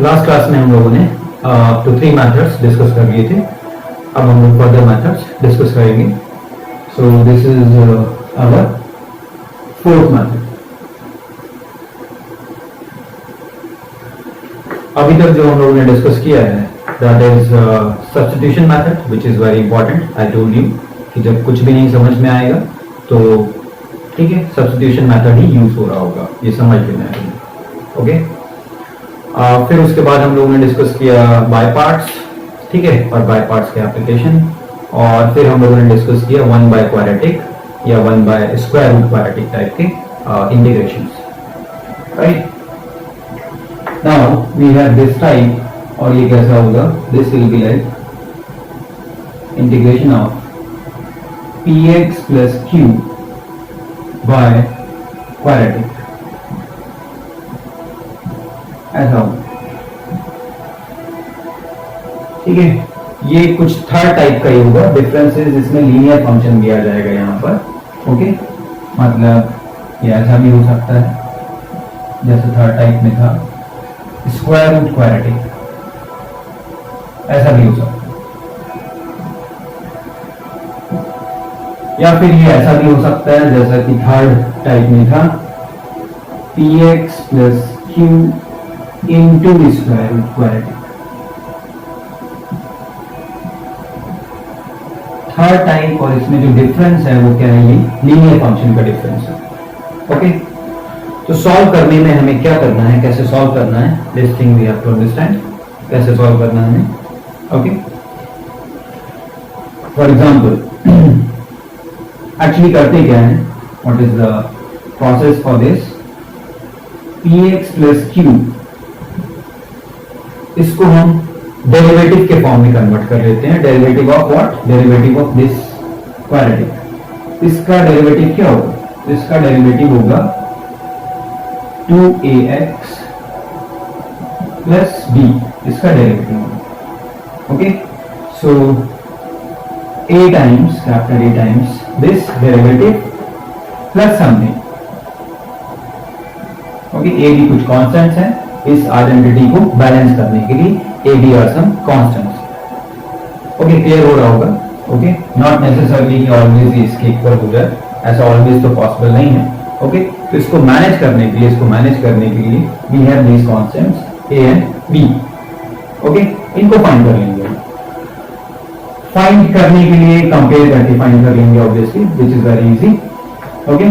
Last class में हम लोगों ने अप टू 3 मेथड्स डिस्कस कर लिए थे। अब हम लोग फर्दर मेथड्स डिस्कस करेंगे। So this is our fourth method. अभी तक जो हम लोगों ने डिस्कस किया है that is substitution method, which is very important. I told you कि जब कुछ भी नहीं समझ में आएगा तो ठीक है, सब्स्टिट्यूशन मेथड ही यूज हो रहा होगा, ये समझ लेना है। ओके, फिर उसके बाद हम लोगों ने डिस्कस किया बाय पार्ट्स, ठीक है, और बाय पार्ट्स के एप्लीकेशन। और फिर हम लोगों ने डिस्कस किया 1 बाय क्वाड्रेटिक या 1 by square root quadratic type के integrations, right. Now we have this type, और ये कैसा होगा, this will be like integration of px plus q by quadratic, ऐसा होगा, ठीक है। ये कुछ थर्ड टाइप का ही होगा। डिफरेंस इज इसमें लीनियर फंक्शन भी आ जाएगा यहाँ पर, ओके। मतलब ये ऐसा भी हो सकता है जैसे थर्ड टाइप में था, स्क्वायर रूट क्वाड्रेटिक, ऐसा भी हो सकता है। या फिर ये ऐसा भी हो सकता है जैसा कि थर्ड टाइप में था, px plus q into square root quadratic. Third type और इसमें जो डिफरेंस है वो क्या है, ये लीनियर फंक्शन का डिफरेंस है, ओके। तो सॉल्व करने में हमें क्या करना है, कैसे सॉल्व करना है, this thing we have to understand, कैसे सॉल्व करना है हमें, ओके। फॉर एग्जांपल एक्चुअली करते क्या है, what is the process for this, px plus q, इसको हम डेरिवेटिव के फॉर्म में कन्वर्ट कर लेते हैं। Derivative of what, derivative of this quadratic. इसका डेरिवेटिव क्या होगा, इसका डेरिवेटिव होगा 2ax प्लस b, इसका डेरिवेटिव होगा, okay. So a times, capital A times this derivative plus something, okay. a भी कुछ कॉन्स्टेंट्स हैं, इस आइडेंटिटी को बैलेंस करने के लिए a b are some constants, okay. Clear हो रहा होगा, ओके। नॉट नेसेसरली कि ऑलवेज इसके इक्वल हो जाए, ऐसा ऑलवेज तो पॉसिबल नहीं है, ओके। तो इसको मैनेज करने के लिए we have these constants a and b, okay. इनको फाइंड कर लेंगे। फाइंड करने के लिए कंपेयर करके फाइंड कर लेंगे obviously, which is very easy, okay.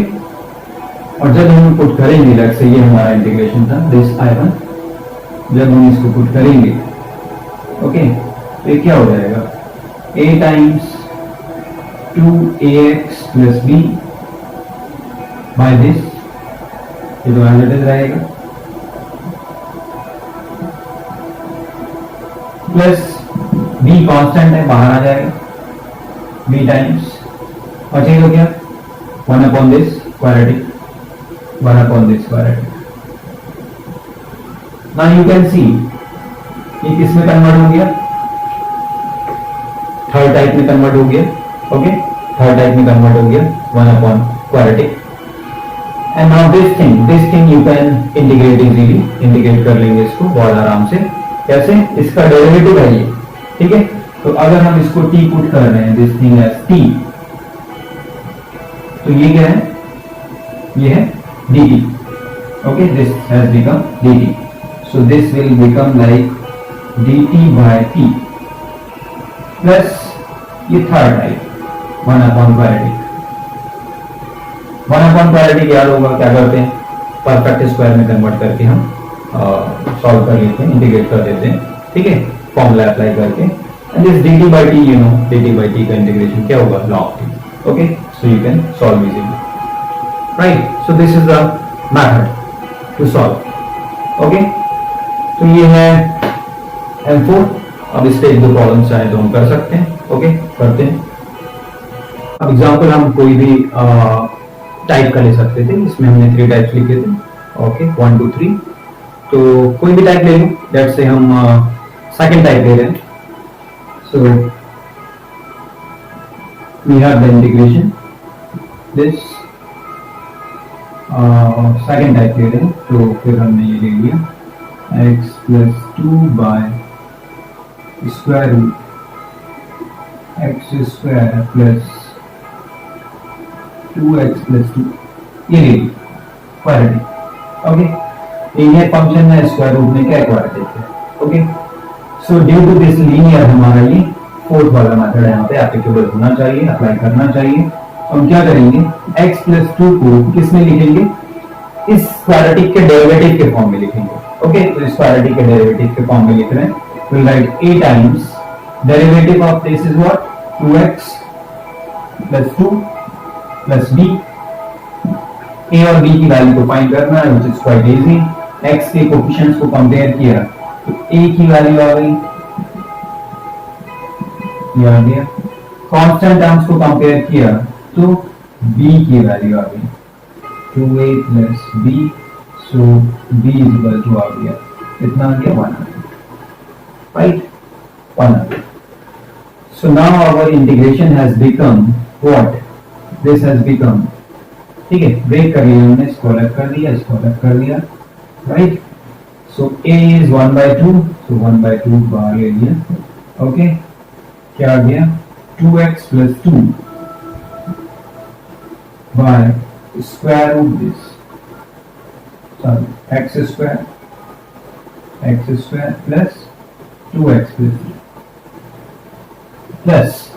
और जब हम पुट करेंगे, लेट्स से ये हमारा इंटीग्रेशन था दिस I1, जब हम इसको पुट करेंगे, ओके, तो ये क्या हो जाएगा, a times 2ax plus b by this, ये तो एज इट इज रहेगा, प्लस b कांस्टेंट है, बाहर आ जाएगा, b टाइम्स, और चेंज हो गया 1 upon this quadratic, 1 upon this quadratic. Now you can see ये किस में कन्वर्ट हो गया, थर्ड टाइप में कन्वर्ट हो गया, ओके। थर्ड टाइप में कन्वर्ट हो गया 1 upon quadratic. And now this thing you can integrate easily, integrate कर लेंगे इसको बहुत आराम से। कैसे, इसका डेरिवेटिव है ये, ठीक है। तो अगर हम इसको t पुट कर रहे हैं, दिस थिंग एज t, तो ये क्या है, ये है dt, okay, this has become dt, so this will become like dt by t plus ये third type 1 upon quadratic। 1 upon quadratic याद होगा, क्या करते हैं, परफेक्ट स्क्वायर में कन्वर्ट करके हम सॉल्व कर लेते हैं, इंटीग्रेट कर देते हैं, ठीक है, फॉर्मूला अप्लाई करके। And this dt by t, you know dt by t का इंटीग्रेशन क्या होगा, log t, okay, so you can solve easily, right। So this is the method to solve, okay। तो ये है M4। अब इस पे 1-2 प्रॉब्लम चाहे तो हम कर सकते हैं, ओके, करते हैं। अब एग्जांपल हम कोई भी टाइप का ले सकते थे, इसमें हमने 3 टाइप्स लिखे थे, ओके, 1 2 3। तो कोई भी टाइप ले लो, लेट्स से हम सेकंड टाइप ले रहे हैं। So we have the integration this, second type ले रहे हैं, तो फिर हमने ये ले लिया x plus 2 by square root x square plus 2x plus 2, ये ले क्वाड्रेटिक। ओके, लीनियर फंक्शन है, स्क्वायर रूट में क्या है, क्वाड्रेटिक है। Okay, so due to this linear हमारा ये फोर्थ वाला मेथड यहाँ पे एप्लीकेबल होना चाहिए, अप्लाई करना चाहिए। तो हम क्या करेंगे, x प्लस 2 को किस में लिखेंगे, इस क्वाड्रेटिक के डेरिवेटिव के फॉर्म में लिखेंगे। ओके, तो इस क्वाड्रेटिक के डेरिवेटिव के फॉर्म में लिख रहे हैं, तो right a times derivative of this is what, 2x plus 2 plus b। a और b की वैल्यू को फाइंड करना है, which is quite easy. x के कोएफिशिएंट्स को कंपेयर किया तो a की वैल्यू आ गई, ये आ गया। कांस्टेंट टर्म्स को कंपेयर किया तो b की वैल्यू आ गई 2a plus b, so b is equal to आ गया, कितना आ गया, 1 राइट, 1 आ गया। So now our integration has become what, this has become, ठीक है, ब्रेक कर लिया हमने, इसको अलग कर दिया, इसको अलग कर दिया, right. So a is 1/2, so 1/2 बाहर ले लिया। ओके, क्या आ गया, 2x plus 2 by square root this, sorry x square plus 2x plus 2 plus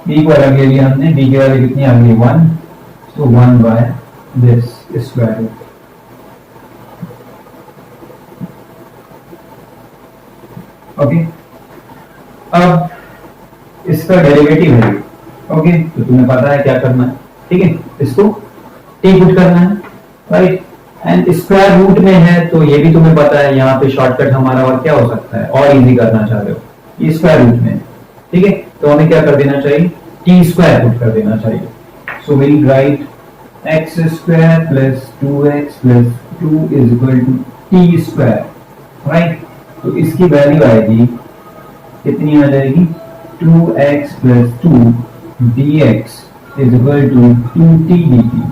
b को अलग ले लिया हमने, b की वैल्यू कितनी आ गई, 1, so 1 by this square root. Okay, अब इसका डेरिवेटिव है, ओके, तो तुम्हें पता है क्या करना है, ठीक है, इसको t पुट करना है, राइट। एंड स्क्वायर रूट में है तो ये भी तुम्हें पता है, यहाँ पे शॉर्टकट हमारा और क्या हो सकता है, और इजी करना चाह रहे हो, ये स्क्वायर रूट में, ठीक है, तो हमें क्या कर देना चाहिए, t स्क्वायर पुट कर देना चाहिए। So will write x square plus 2x plus 2 is equal to t square, right. तो इसकी वैल्यू आएगी, कितनी आ जाएगी, 2x plus 2 dx is equal to 2t dt,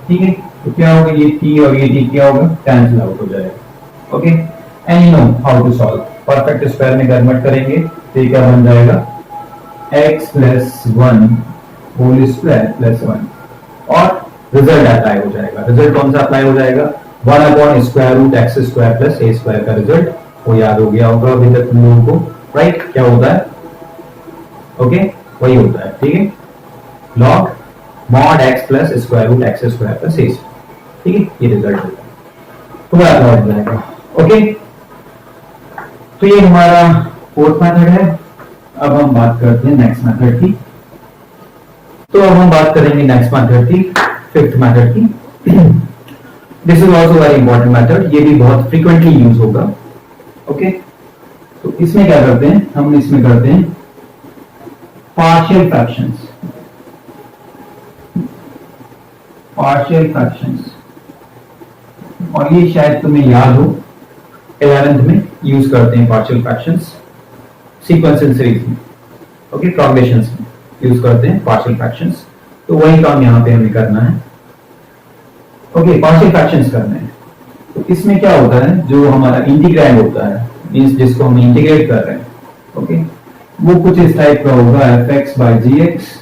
ठीक है। तो क्या होगा, ये t और ये t क्या होगा, कैंसिल आउट हो जाएगा। Okay, and you know how to solve, perfect square में कन्वर्ट करेंगे तो ये क्या बन जाएगा, x plus 1 whole square plus 1, और रिजल्ट अप्लाई हो जाएगा। रिजल्ट कौन सा अप्लाई हो जाएगा, 1 upon square root x square plus a square का रिजल्ट, वो याद हो गया होगा अभी तक तुम लोगों को, राइट। क्या होता है, ओके, वही होता है, ठीक है, log mod x plus square root x square plus a, ठीक है, ये रिजल्ट होता है, तो वह लॉग जाएगा। ओके, तो ये हमारा फोर्थ मेथड है। अब हम बात करते हैं नेक्स्ट मेथड की, तो अब हम बात करेंगे नेक्स्ट मेथड की, फिफ्थ मेथड की। This is also very important method, ये भी बहुत फ्रीक्वेंटली यूज होगा। ओके, तो इसमें क्या करते हैं, हम इसमें करते हैं पार्शियल फ्रैक्शंस, और ये शायद तुम्हें याद हो, 11th में यूज करते हैं पार्शियल फ्रैक्शंस सीक्वेंशियल सीरीज में। ओके, प्रोग्रेशंस में यूज करते हैं पार्शियल फ्रैक्शंस, तो वही काम यहां पे हमें करना है। ओके, पार्शियल फ्रैक्शंस करने हैं, तो इसमें क्या होता है, जो हमारा इंटीग्रैंड होता है, मींस जिसको हम इंटीग्रेट कर रहे हैं, ओके, वो कुछ इस टाइप का होगा, fx by gx,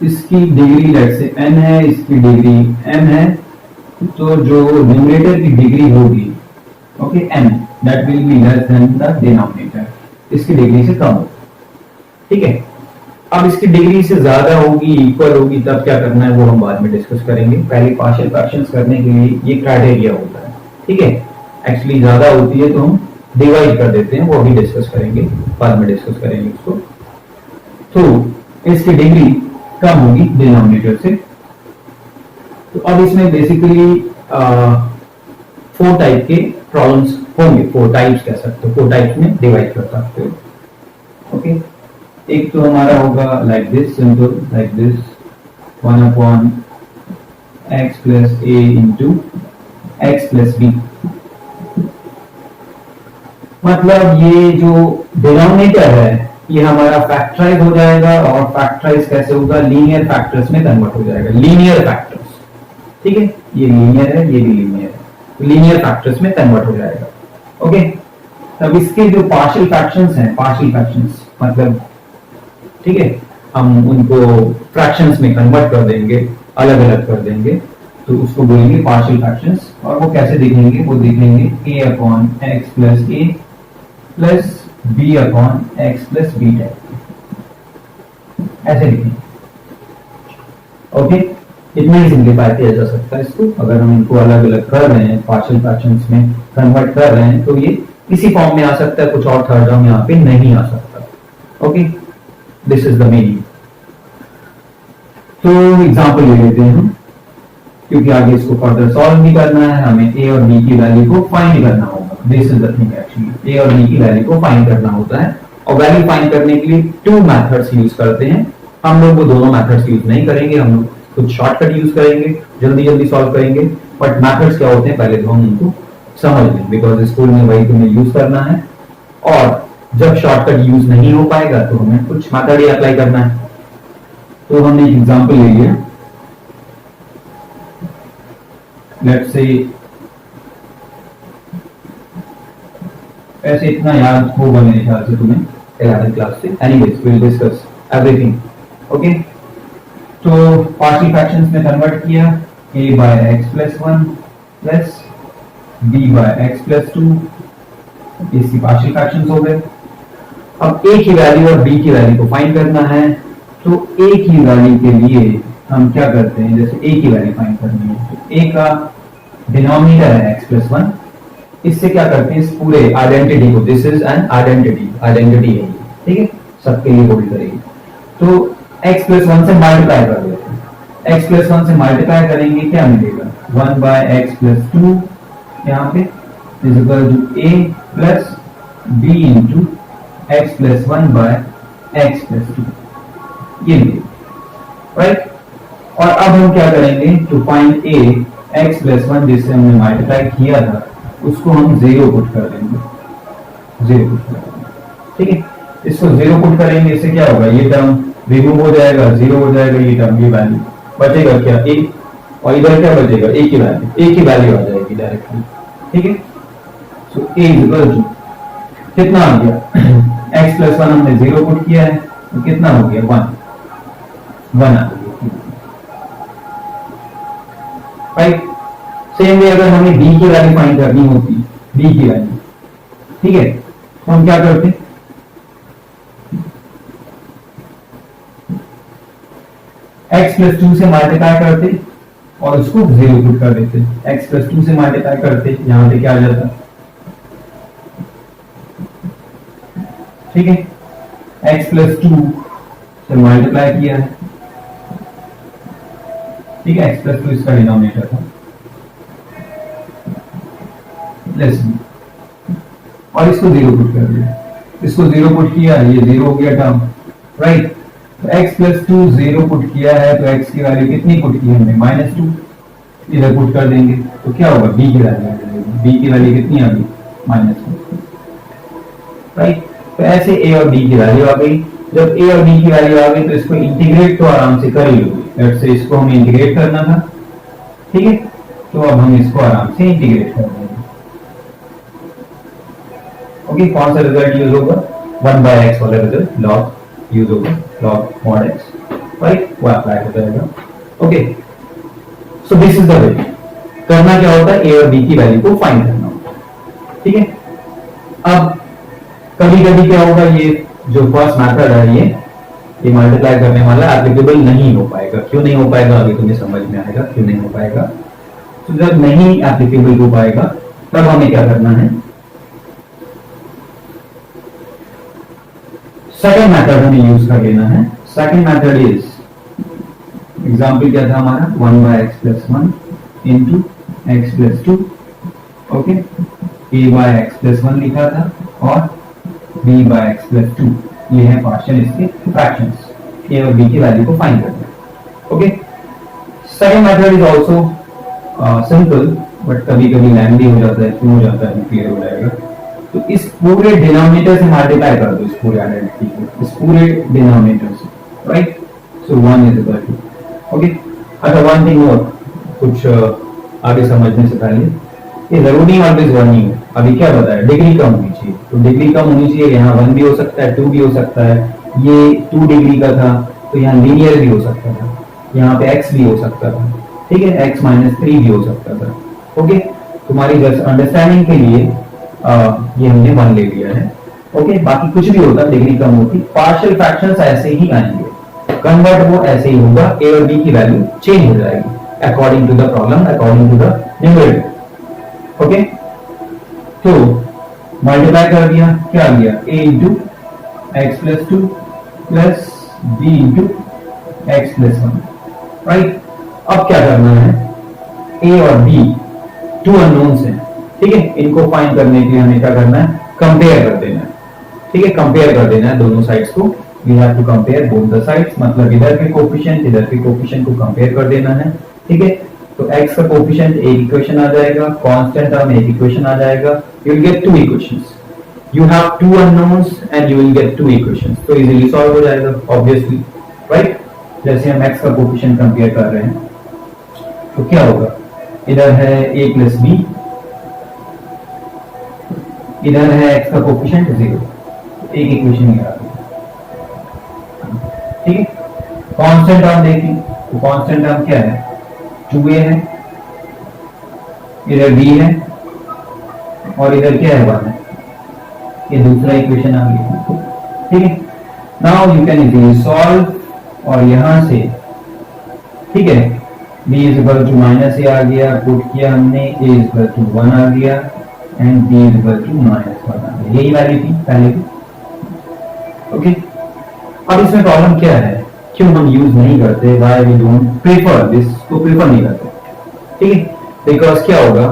इसकी डिग्री लेट से n है, इसकी डिग्री m है, तो जो न्यूमरेटर की डिग्री होगी, okay, m, that will be less than the denominator, इसकी डिग्री से कम होगी, ठीक है। अब इसकी डिग्री से ज्यादा होगी, इक्वल होगी, तब क्या करना है वो हम बाद में डिस्कस करेंगे। पहले पार्शियल फ्रैक्शंस करने के लिए ये क्राइटेरिया होता है, ठीक है। एक्चुअली ज्यादा होती है तो हम डिवाइड कर देते हैं, वो अभी डिस्कस करेंगे, बाद में डिस्कस करेंगे उसको। तो इसकी डिग्री कम होगी डिनोमिनेटर से। तो अब इसमें बेसिकली 4 टाइप के प्रॉब्लम्स होंगे, 4 टाइप्स कह सकते हो, 4 टाइप्स में डिवाइड कर सकते हो। ओके, एक तो हमारा होगा like this, simple like this, 1 upon x plus a into x plus b, मतलब ये जो डिनोमिनेटर है ये हमारा फैक्टराइज हो जाएगा, और फैक्टराइज कैसे होगा, लीनियर फैक्टर्स में कन्वर्ट हो जाएगा, लीनियर फैक्टर्स, ठीक है, ये लीनियर है, ये भी लीनियर है, तो लीनियर फैक्टर्स में कन्वर्ट हो जाएगा। ओके, तब इसके जो पार्शियल फ्रैक्शंस हैं, पार्शियल फ्रैक्शंस मतलब ठीक है, हम उनको फ्रैक्शंस में कन्वर्ट कर देंगे, अलग अलग कर देंगे, तो उसको बोलेंगे पार्शियल फ्रैक्शंस। और वो कैसे दिखेंगे, वो दिखेंगे a upon x plus a plus b upon x plus b type, ऐसे दिखेंगे। ओके, इतना ही सिंप्लीफाई किया जा सकता है इसको। अगर हम इनको अलग अलग कर रहे हैं, पार्शियल फ्रैक्शंस में कन्वर्ट कर रहे हैं, तो ये इसी फॉर्म में आ सकता है, कुछ और थर्ड टर्म यहाँ पे नहीं आ सकता। Okay, this is the meaning. तो एग्जांपल ले लेते हैं हम, क्योंकि आगे इसको फर्दर सॉल्व भी करना है, हमें ए और बी की वैल्यू को फाइंड करना होगा। This is the thing actually, a और बी की वैल्यू को फाइंड करना होता है, और वैल्यू फाइंड करने के लिए टू मेथड्स यूज करते हैं। हम लोग वो दोनों मेथड्स यूज नहीं करेंगे, हम लोग कुछ शॉर्टकट यूज करेंगे, जल्दी जल्दी सॉल्व करेंगे। बट मेथड्स क्या होते हैं पहले तो हम उनको समझ लें, बिकॉज स्कूल में वही तुम्हें यूज करना है, और जब शॉर्टकट यूज नहीं हो पाएगा तो हमें कुछ मेथड ही अप्लाई करना है। तो हमने एक एग्जांपल ले लिया, लेट्स से, ऐसे इतना याद होगा मेरे ख्याल से तुम्हें 11th क्लास से। Anyways we will discuss everything. Okay, तो पार्शियल फ्रैक्शंस में कन्वर्ट किया, a by x plus one plus b by x plus two, इसकी पार्शियल फ्रैक्शंस हो गए। अब a की वैल्यू और b की वैल्यू को फाइंड करना है, तो a की वैल्यू के लिए हम क्या करते हैं, जैसे a की वैल्यू फाइंड करनी है, तो a का डिनोमिनेटर है एक्स प्लस वन, इससे क्या करते हैं, इस पूरे आइडेंटिटी को, this is an identity, identity है, ठीक है, सबके लिए होल्ड करेगी, तो x प्लस वन से मल्टीप्लाई कर देते हैं। x प्लस वन से मल्टीप्लाई करेंगे, क्या मिलेगा, 1 बाय एक्स प्लस टू, यहाँ पे is equal to a plus b into x plus one by x plus two, ये मिलेगा, राइट। और अब हम क्या करेंगे, to find a, x plus one जिससे हमने मल्टीप्लाई किया था, उसको हम जीरो पुट कर देंगे, जीरो पुट कर देंगे, ठीक है। इसको जीरो पुट करेंगे, इससे क्या होगा, ये टर्म रिमूव हो जाएगा, जीरो हो जाएगा, ये टर्म, ये वैल्यू बचेगा क्या, a, और इधर क्या बचेगा, a की वैल्यू, a की वैल्यू आ जाएगी डायरेक्टली, ठीक है। सो a इज इक्वल टू कितना आ गया, x प्लस वन हमने जीरो पुट किया है, तो कितना हो गया, 1 आ गया, राइट। सेम वे अगर हमें b की वैल्यू फाइंड करनी होती, b की वैल्यू, ठीक है, तो हम क्या करते, x प्लस टू से मल्टीप्लाई करते और उसको जीरो पुट कर देते, x प्लस टू से मल्टीप्लाई करते, यहां पे क्या आ जाता, ठीक है, x प्लस टू से मल्टीप्लाई किया है, ठीक है, x प्लस टू इसका डिनोमिनेटर था, प्लस b, और इसको जीरो पुट कर दिया, इसको जीरो पुट किया, ये जीरो हो गया टर्म, राइट। तो x plus two zero put किया है, तो x की वैल्यू कितनी पुट की हमने, माइनस टू, इधर पुट कर देंगे, तो क्या होगा, b की वैल्यू आ जाएगी, b की वैल्यू कितनी आ गई, माइनस टू, राइट। तो ऐसे a और b की वैल्यू आ गई। जब a और b की वैल्यू आ गई, तो इसको इंटीग्रेट तो आराम से कर ही लोगे, लेट्स से इसको हमें इंटीग्रेट करना था, ठीक है, तो अब हम इसको आराम से इंटीग्रेट कर देंगे। ओके, कौन सा रिजल्ट यूज होगा, 1 बाय एक्स वाला रिजल्ट, लॉग यूज होगा, लॉग मॉड एक्स, राइट, वो अप्लाई हो जाएगा। Okay, so this is the way, करना क्या होता है, a और b की वैल्यू को फाइंड करना होता है, ठीक है। अब कभी कभी क्या होगा, ये जो फर्स्ट मेथड है, ये मल्टीप्लाई करने वाला एप्लीकेबल नहीं हो पाएगा। क्यों नहीं हो पाएगा, अभी तुम्हें समझ में आएगा क्यों नहीं हो पाएगा। तो जब नहीं एप्लीकेबल हो पाएगा, तब हमें क्या करना है, सेकंड मेथड हमें यूज कर लेना है। सेकंड मेथड इज, एग्जाम्पल क्या था हमारा, 1 by x plus one into x plus two, okay, a by x plus one लिखा था और b by x plus two, ये है पार्शियल इसके फ्रैक्शंस, a और b की वैल्यू को फाइंड करना। Okay, second method is also simple, but कभी कभी लेंथी हो जाता है, क्यों हो जाता है, क्लियर हो जाएगा। तो इस पूरे डिनोमिनेटर से मल्टीप्लाई कर दो, इस पूरे आइडेंटिटी को, इस पूरे डिनोमिनेटर से, right. So 1 is equal to, okay. अच्छा, वन थिंग और, कुछ आगे समझने से पहले, ये जरूरी नहीं ऑलवेज 1 ही हो। अभी क्या बताया, डिग्री कम होनी चाहिए, तो डिग्री कम होनी चाहिए, यहाँ 1 भी हो सकता है, 2 भी हो सकता है, ये 2 डिग्री का था तो यहाँ लीनियर भी हो सकता था, यहाँ पे x भी हो सकता था, ठीक है, x - 3 भी हो सकता था। ओके, तुम्हारी जस्ट अंडरस्टैंडिंग के लिए ये हमने 1 ले लिया है। ओके, बाकी कुछ भी होता डिग्री कम होती, पार्शियल फ्रैक्शंस ऐसे ही आएंगे, कन्वर्ट वो ऐसे ही होगा, a और b की वैल्यू चेंज हो जाएगी according to the problem, according to the numerator. Okay, तो मल्टीप्लाई कर दिया, क्या आ गया, a into x plus 2 plus b into x plus 1, right. अब क्या करना है, a और b 2 अननोन्स हैं, ठीक है, इनको फाइंड करने के लिए हमें क्या करना है, कंपेयर कर देना है, ठीक है, कंपेयर कर देना है दोनों साइड्स को, we have to compare both the sides, मतलब इधर के कोएफिशिएंट इधर के कोएफिशिएंट को कंपेयर कर देना है, ठीक है। तो x का कोएफिशिएंट एक इक्वेशन आ जाएगा, कांस्टेंट टर्म एक इक्वेशन आ जाएगा, you will get 2 equations, you have 2 unknowns and you will get 2 equations, तो इजीली सॉल्व हो जाएगा ऑब्वियसली, राइट। जैसे हम x का कोएफिशिएंट कंपेयर कर रहे हैं तो क्या होगा, इधर है a प्लस b, इधर है x का कोएफिशिएंट 0, एक इक्वेशन ही आ गई, ठीक है। कांस्टेंट टर्म देखें तो कांस्टेंट टर्म क्या है, 2a है, इधर b है और इधर क्या है 1 है, ये दूसरा इक्वेशन आ गया, ठीक है। Now you can easily solve, और यहां से ठीक है b is equal to minus a आ गया, पुट किया हमने, a इज इक्वल टू 1 आ गया and b is equal to -1 आ गया, यही वैल्यू थी पहले की। ओके, अब इसमें प्रॉब्लम क्या है, क्यों हम यूज नहीं करते, why we don't prefer this, को प्रेफर नहीं करते, ठीक है। बिकॉज क्या होगा,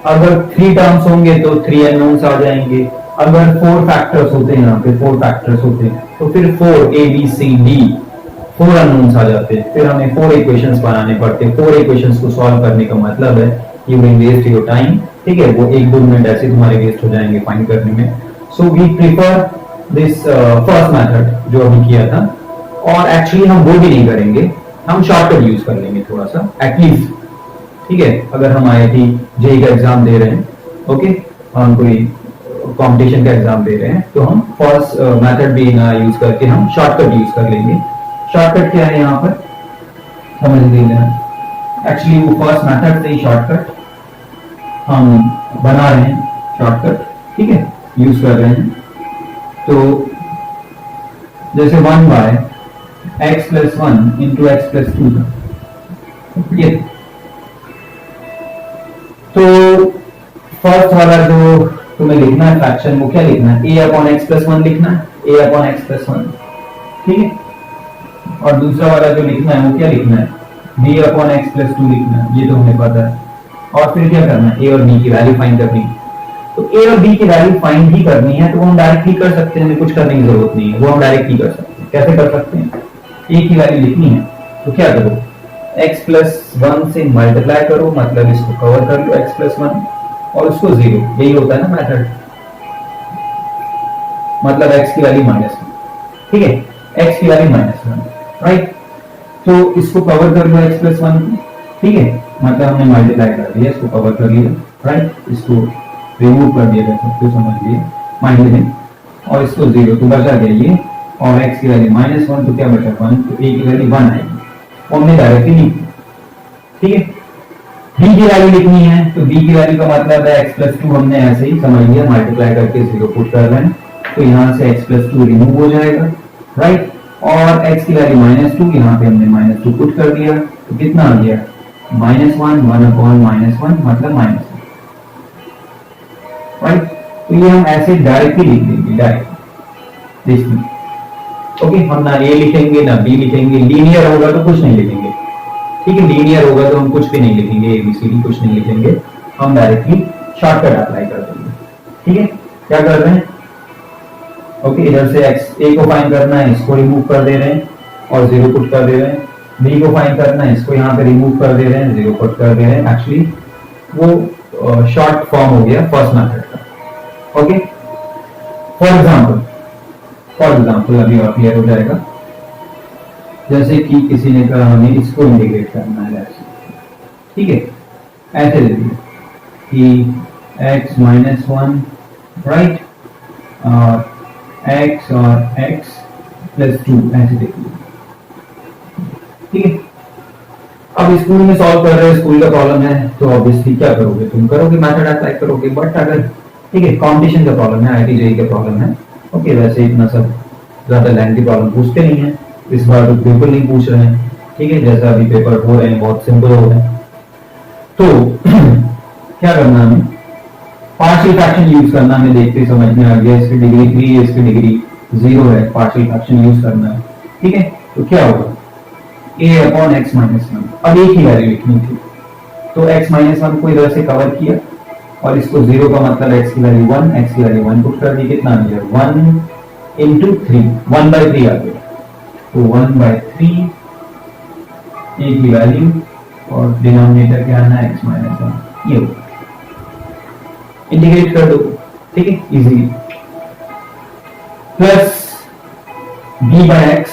अगर 3 टर्म्स होंगे तो 3 अननोन्स आ जाएंगे, अगर 4 फैक्टर्स होते हैं, यहाँ पे 4 फैक्टर्स होते हैं तो फिर 4 a b c d 4 unknowns आ जाते हैं, फिर हमें 4 इक्वेशंस बनाने पड़ते हैं, 4 इक्वेशंस को सॉल्व करने का मतलब है you will waste your time, ठीक है, वो 1-2 मिनट ऐसे तुम्हारे वेस्ट हो जाएंगे फाइंड करने में। So we prefer this first method जो अभी किया था, और एक्चुअली हम वो भी नहीं करेंगे, हम शॉर्टकट यूज कर लेंगे थोड़ा सा एटलीस्ट, ठीक है। अगर हम IIT जेईई का एग्जाम दे रहे हैं, ओके, हम कोई कंपटीशन का एग्जाम दे रहे हैं, तो हम फर्स्ट मेथड भी ना यूज करके हम शॉर्टकट यूज कर लेंगे। शॉर्टकट क्या है यहाँ पर समझ लेना, एक्चुअली वो फर्स्ट मेथड से ही शॉर्टकट हम बना रहे हैं, शॉर्टकट, ठीक है, यूज कर रहे हैं। तो जैसे 1 by x plus 1 into x plus 2 था, ये तो फर्स्ट वाला जो तुम्हें लिखना है फ्रैक्शन, वो क्या लिखना है, a अपॉन एक्स प्लस 1 लिखना है, a अपॉन एक्स प्लस 1, ठीक है। और दूसरा वाला जो लिखना है वो क्या लिखना है, b अपॉन एक्स प्लस 2 लिखना है, ये तो हमें पता है। और फिर क्या करना है, a और b की वैल्यू फाइंड करनी है, तो a और b की वैल्यू फाइंड ही करनी है, तो हम डायरेक्ट ही कर सकते हैं, कुछ करने की जरूरत नहीं है, वो हम डायरेक्ट ही कर सकते हैं। कैसे कर सकते हैं, a की वैल्यू लिखनी है तो क्या करो, x प्लस 1 से मल्टीप्लाई करो, मतलब इसको कवर कर लो x प्लस 1 और उसको 0, यही होता है ना मेथड, मतलब x की वैल्यू -1, ठीक है, x की वैल्यू -1, राइट। तो इसको कवर कर लो x प्लस 1, ठीक है, मतलब हमने मल्टीप्लाई कर दिया, इसको कवर कर लिया, राइट, इसको रिमूव कर दिया, तो समझ लिए माइनस में, और इसको 0, तो बचा गया ये, और x की वैल्यू -1, तो क्या बचा 1, तो a की वैल्यू 1 आएगी, हमने डायरेक्टली लिखी, ठीक है। b की वैल्यू लिखनी है, तो b की वैल्यू का मतलब है x प्लस 2, हमने ऐसे ही समझ लिया, मल्टीप्लाई करके 0 पुट कर रहे हैं, तो यहाँ से x प्लस 2 रिमूव हो जाएगा, राइट, और x की वैल्यू -2, यहाँ पे हमने -2 पुट कर दिया, तो कितना आ गया, -1 1 अपॉन -1 मतलब -1, राइट। तो ये हम ऐसे डायरेक्टली लिख देंगे, डायरेक्ट, ओके, हम ना a लिखेंगे ना b लिखेंगे, लीनियर होगा तो कुछ नहीं लिखेंगे, ठीक है, लीनियर होगा तो हम कुछ भी नहीं लिखेंगे, ABCD कुछ नहीं लिखेंगे, हम डायरेक्टली शॉर्टकट अप्लाई कर देंगे, ठीक है। क्या कर रहे हैं, ओके, इधर से x a को फाइंड करना है, इसको रिमूव कर दे रहे हैं और 0 पुट कर दे रहे हैं, b को फाइंड करना है, इसको यहाँ पे रिमूव कर दे रहे हैं, 0 पुट कर दे रहे हैं, एक्चुअली वो शॉर्ट फॉर्म हो गया फर्स्ट मेथड का, ओके। फॉर एग्जाम्पल अभी और क्लियर हो जाएगा, जैसे कि किसी ने कहा हमें इसको इंटीग्रेट करना है, ठीक है, ऐसे दे दिए कि x माइनस वन, राइट, और x और x प्लस टू ऐसे दे दिए, ठीक है। अब स्कूल में सॉल्व कर रहे हैं, स्कूल का प्रॉब्लम है, तो ऑब्वियसली क्या करोगे, तुम करोगे मेथड अप्लाई करोगे। बट अगर ठीक है कंपटीशन का प्रॉब्लम है, आईटी जेई का प्रॉब्लम है, ओके, वैसे इतना सब ज्यादा लेंथी प्रॉब्लम पूछते नहीं है, इस बार तो बिल्कुल नहीं पूछ रहे हैं, ठीक है। जैसा अभी पेपर हो रहे हैं बहुत सिंपल हो रहे हैं, तो क्या करना हमें, पार्शियल फ्रैक्शन यूज करना, हमें देखते समझ में आ गया, इसकी डिग्री 3 है, इसकी डिग्री 0 है, पार्शियल फ्रैक्शन यूज करना है, ठीक है। तो क्या होगा, a upon x minus one, अब एक ही वैल्यू लिखनी थी, तो x माइनस वन को इधर से कवर किया और इसको 0 का मतलब x की वैल्यू 1, x की वैल्यू 1 पुट कर दी, कितना आ गया 1 इंटू 3, 1/3 आ गया, तो 1/3 a की वैल्यू और डिनोमिनेटर क्या आना है x माइनस वन, ये इंटीग्रेट कर दो, ठीक है, easily, plus b by x,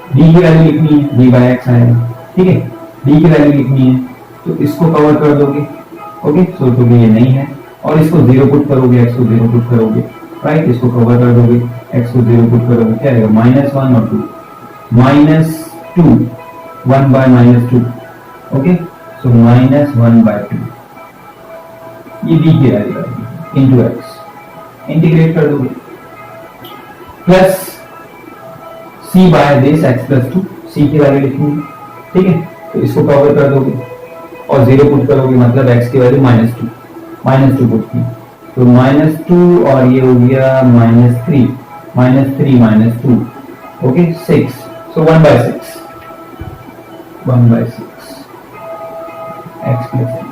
d की वैल्यू लिखनी है, d बाय x आएगा, ठीक है, d की वैल्यू लिखनी है, तो इसको कवर कर दोगे, ओके, सो तो ये नहीं है, और इसको 0 पुट करोगे, x को 0 पुट करोगे, राइट, इसको कवर कर दोगे, x को 0 पुट करोगे, क्या आएगा -1 और 2, -2 1 बाय -2, ओके, सो -1/2, ये b की वैल्यू आएगी इनटू x, इंटीग्रेट कर दोगे, plus c by this x plus 2, c की वैल्यू लिखनी है, ठीक है, तो इसको कवर कर दोगे और 0 पुट करोगे, मतलब x की वैल्यू -2 पुट की, तो -2 और ये हो गया -3 -2, ओके, 6, सो 1/6 x प्लस 3,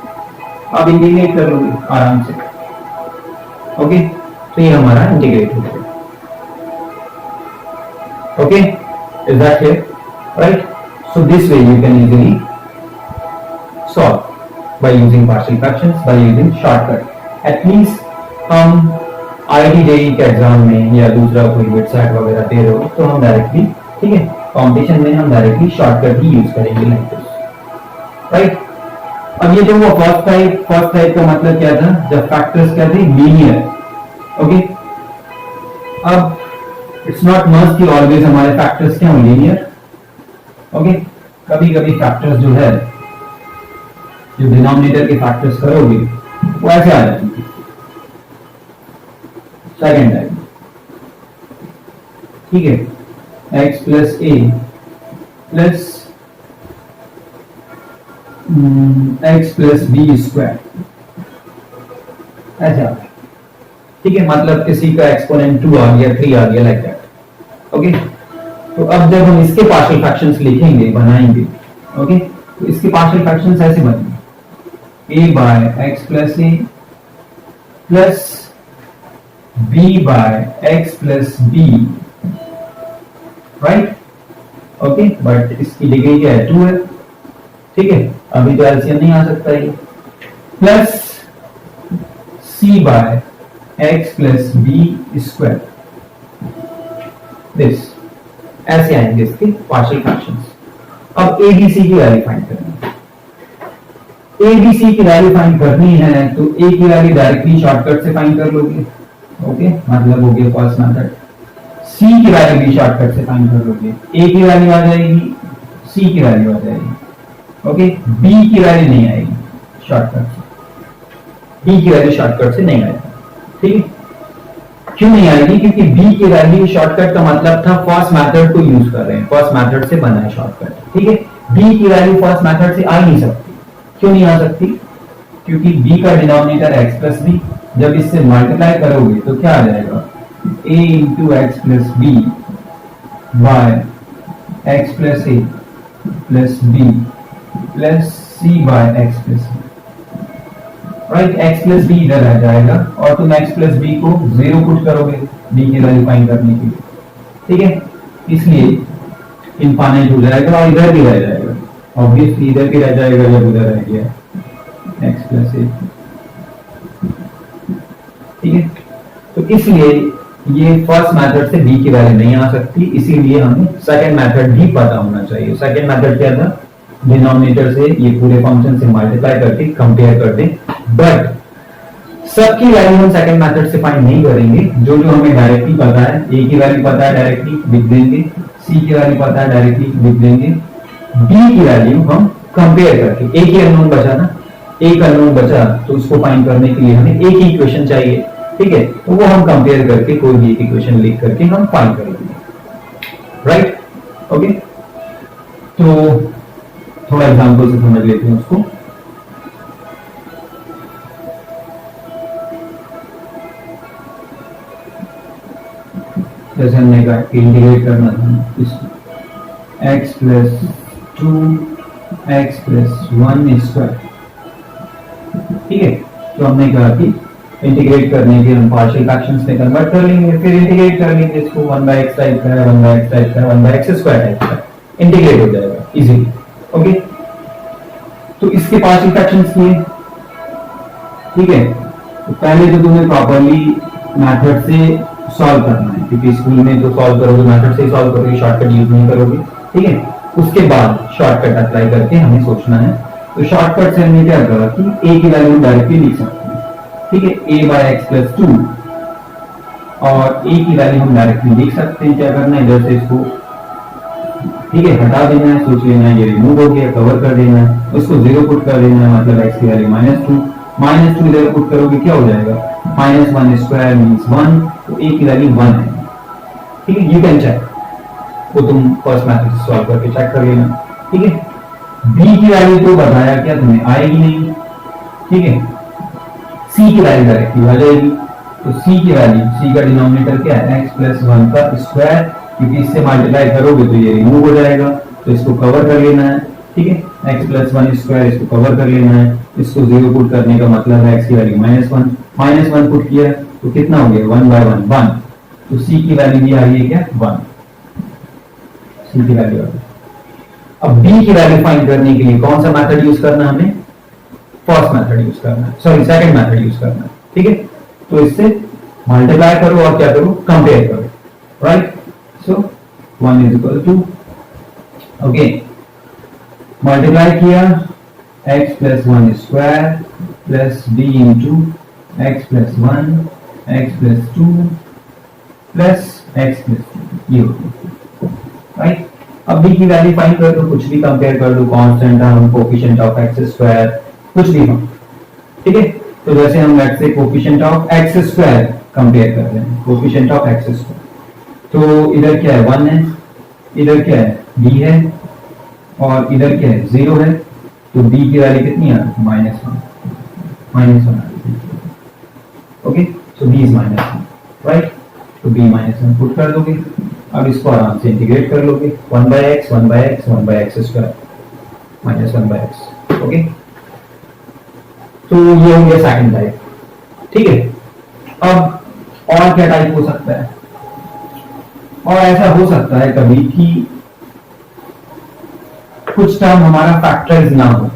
अब इंटीग्रेट कर लोगे आराम से, ओके, तो ये हमारा इंटीग्रेट हो गया, okay, is that clear, right? So this way you can easily solve by using partial fractions, by using shortcut. At least हम IIT JEE के एग्जाम में या दूसरा कोई वेबसाइट वगैरह दे रहे हो तो हम डायरेक्टली, ठीक है, कंपटीशन में हम डायरेक्टली शॉर्टकट ही यूज करेंगे लाइक दिस, राइट। अब ये जो वो फर्स्ट टाइप का मतलब क्या था, जब फैक्टर्स क्या थे, लीनियर, ओके। अब इट्स नॉट मस्ट कि ऑलवेज हमारे फैक्टर्स क्या हो, लीनियर, ओके, कभी कभी फैक्टर्स जो है, जो डिनोमिनेटर के फैक्टर्स करोगे वो ऐसे आ जाएंगे, सेकेंड टाइप, ठीक है, x plus a plus x plus b square, ऐसा, ठीक है, मतलब किसी का एक्सपोनेंट 2 आ गया, 3 आ गया, लाइक दैट, ओके। तो अब जब हम इसके पार्शियल फ्रैक्शंस लिखेंगे, बनाएंगे, ओके, तो इसके पार्शियल फ्रैक्शंस ऐसे बनेंगे, a by x plus a plus b by x plus b, right, okay, but इसकी डिग्री क्या है, 2 है, ठीक है, अभी तो एलसीएम नहीं आ सकता ये, plus c by x plus b square, this, ऐसे आएंगे इसके पार्शियल फ्रैक्शंस। अब एबीसी की वैल्यू फाइंड करनी है, एबीसी की वैल्यू फाइंड करनी है तो ए की वैल्यू डायरेक्टली शॉर्टकट से फाइंड कर लोगे, ओके, मतलब हो गया फर्स्ट मेथड। सी की वैल्यू भी शॉर्टकट से फाइंड कर लोगे, ए की वैल्यू आ जाएगी, सी की वैल्यू आ जाएगी, ओके, बी की वैल्यू नहीं आएगी शॉर्टकट से, बी की वैल्यू शॉर्टकट से नहीं आएगी, ठीक है, क्यों नहीं आएगी, क्योंकि b की वैल्यू शॉर्टकट का मतलब था फर्स्ट मेथड को यूज कर रहे हैं, फर्स्ट मेथड से बना है शॉर्टकट, ठीक है, b की वैल्यू फर्स्ट मेथड से आ नहीं सकती, क्यों नहीं आ सकती, क्योंकि b का डिनोमिनेटर x प्लस बी, जब इससे मल्टीप्लाई करोगे तो क्या आ जाएगा, a into x plus b by x plus a plus b plus c by x plus b, right, x plus b इधर आ जाएगा और तुम x प्लस बी को 0 पुट करोगे b की वैल्यू फाइंड करने के लिए, ठीक है, इसलिए इनफाइनाइट हो जाएगा और इधर भी रह जाएगा, ऑब्वियसली इधर भी रह जाएगा जब उधर रह गया x प्लस ए, ठीक है, तो इसलिए ये फर्स्ट मेथड से b की वैल्यू नहीं आ सकती, इसीलिए हमें सेकंड मेथड भी पता होना चाहिए। सेकंड मेथड क्या था, डिनोमिनेटर से ये पूरे फंक्शन से मल्टीप्लाई करके कंपेयर कर दें। बट सबकी वैल्यू हम सेकंड मेथड से फाइंड नहीं करेंगे। जो जो हमें डायरेक्टली पता है, ए की वैल्यू पता है डायरेक्टली लिख देंगे, सी की वैल्यू पता है डायरेक्टली लिख देंगे, डी की वैल्यू हम कंपेयर करके, ए की अननोन बचा ना, एक अननोन बचा तो उसको फाइंड करने के लिए हमें एक ही इक्वेशन चाहिए, ठीक है, तो वो हम कंपेयर करके कोई भी एक इक्वेशन लिख करके हम फाइंड करेंगे, राइट। ओके, तो थोड़ा एग्जांपल से समझ लेते हैं उसको। जैसे हमने कहा इंटीग्रेट करना था इस x plus 2x plus 1 square, ठीक है, तो हमने कहा कि इंटीग्रेट करने के हम पार्शियल फ्रैक्शंस में कन्वर्ट कर लेंगे, फिर इंटीग्रेट कर लेंगे इसको 1/x टाइप का है, 1/x टाइप का है, 1/x स्क्वायर टाइप का, इंटीग्रेट हो जाएगा इजीली। ओके, तो इसके पार्शियल फ्रैक्शंस किए, ठीक है, तो पहले तो तुम्हें प्रॉपर्ली मेथड से सॉल्व करना है, क्योंकि स्कूल में तो सॉल्व करोगे मेथड से ही सॉल्व करोगे, शॉर्टकट यूज नहीं करोगे, ठीक है। उसके बाद शॉर्टकट अप्लाई करके हमें सोचना है। तो शॉर्टकट से हमने क्या करा कि a की वैल्यू डायरेक्टली लिख सकते हैं, ठीक है, a/x प्लस 2, और a की वैल्यू हम डायरेक्टली लिख सकते हैं। क्या करना है, इधर से इसको, ठीक है, हटा देना है, सोच लेना है ये रिमूव हो गया, कवर कर देना है, उसको 0 पुट कर देना है, मतलब x की वैल्यू -2 इधर पुट करोगे क्या हो जाएगा, -1 स्क्वायर मींस 1, तो a की वैल्यू 1 है, ठीक है। यू कैन चेक, वो तुम फर्स्ट मेथड से सॉल्व करके चेक कर लेना, ठीक है। b की वैल्यू तो बताया क्या तुम्हें, आएगी नहीं, ठीक है। c की वैल्यू डायरेक्टली आ जाएगी, तो c की वैल्यू, c का डिनोमिनेटर क्या है, x प्लस 1 का स्क्वायर, क्योंकि इससे मल्टीप्लाई करोगे तो ये रिमूव हो जाएगा, तो इसको कवर कर लेना है, ठीक है, x प्लस 1 स्क्वायर, इसको कवर कर लेना है, इसको 0 पुट करने का मतलब है x की वैल्यू -1 पुट किया तो कितना हो गया, 1/1 1, तो c की वैल्यू भी आ रही है क्या, 1, c की वैल्यू आ गई। अब b की वैल्यू फाइंड करने के लिए कौन सा मेथड यूज करना है, हमें फर्स्ट मेथड यूज करना है, सॉरी सेकंड मेथड यूज करना है, ठीक है। तो इससे मल्टीप्लाई करो और क्या करो, कंपेयर करो, right. So 1 is equal to, okay, multiply किया x plus 1 square plus b into x plus 1 x plus 2 plus x plus 2, ये हो गया, राइट। अब b की वैल्यू फाइंड कर दो, कुछ भी कंपेयर कर दो, कांस्टेंट हम कोएफिशिएंट ऑफ x स्क्वायर, कुछ भी हम, ठीक है। तो जैसे हम let's say coefficient of x square compare कर रहे हैं, कोएफिशिएंट ऑफ x स्क्वायर, तो इधर क्या है 1 है, इधर क्या है b है, और इधर क्या है 0 है, तो b की वैल्यू कितनी आ रही है, -1 आ रही है, okay. So b is -1, right, तो b -1 पुट कर दोगे। अब इसको आराम से इंटीग्रेट कर लोगे, 1/x 1/x 1/x square -1/x, okay. तो ये हो गया सेकंड टाइप, ठीक है। अब और क्या टाइप हो सकता है, और ऐसा हो सकता है कभी कि कुछ टर्म हमारा फैक्टर्स ना हो,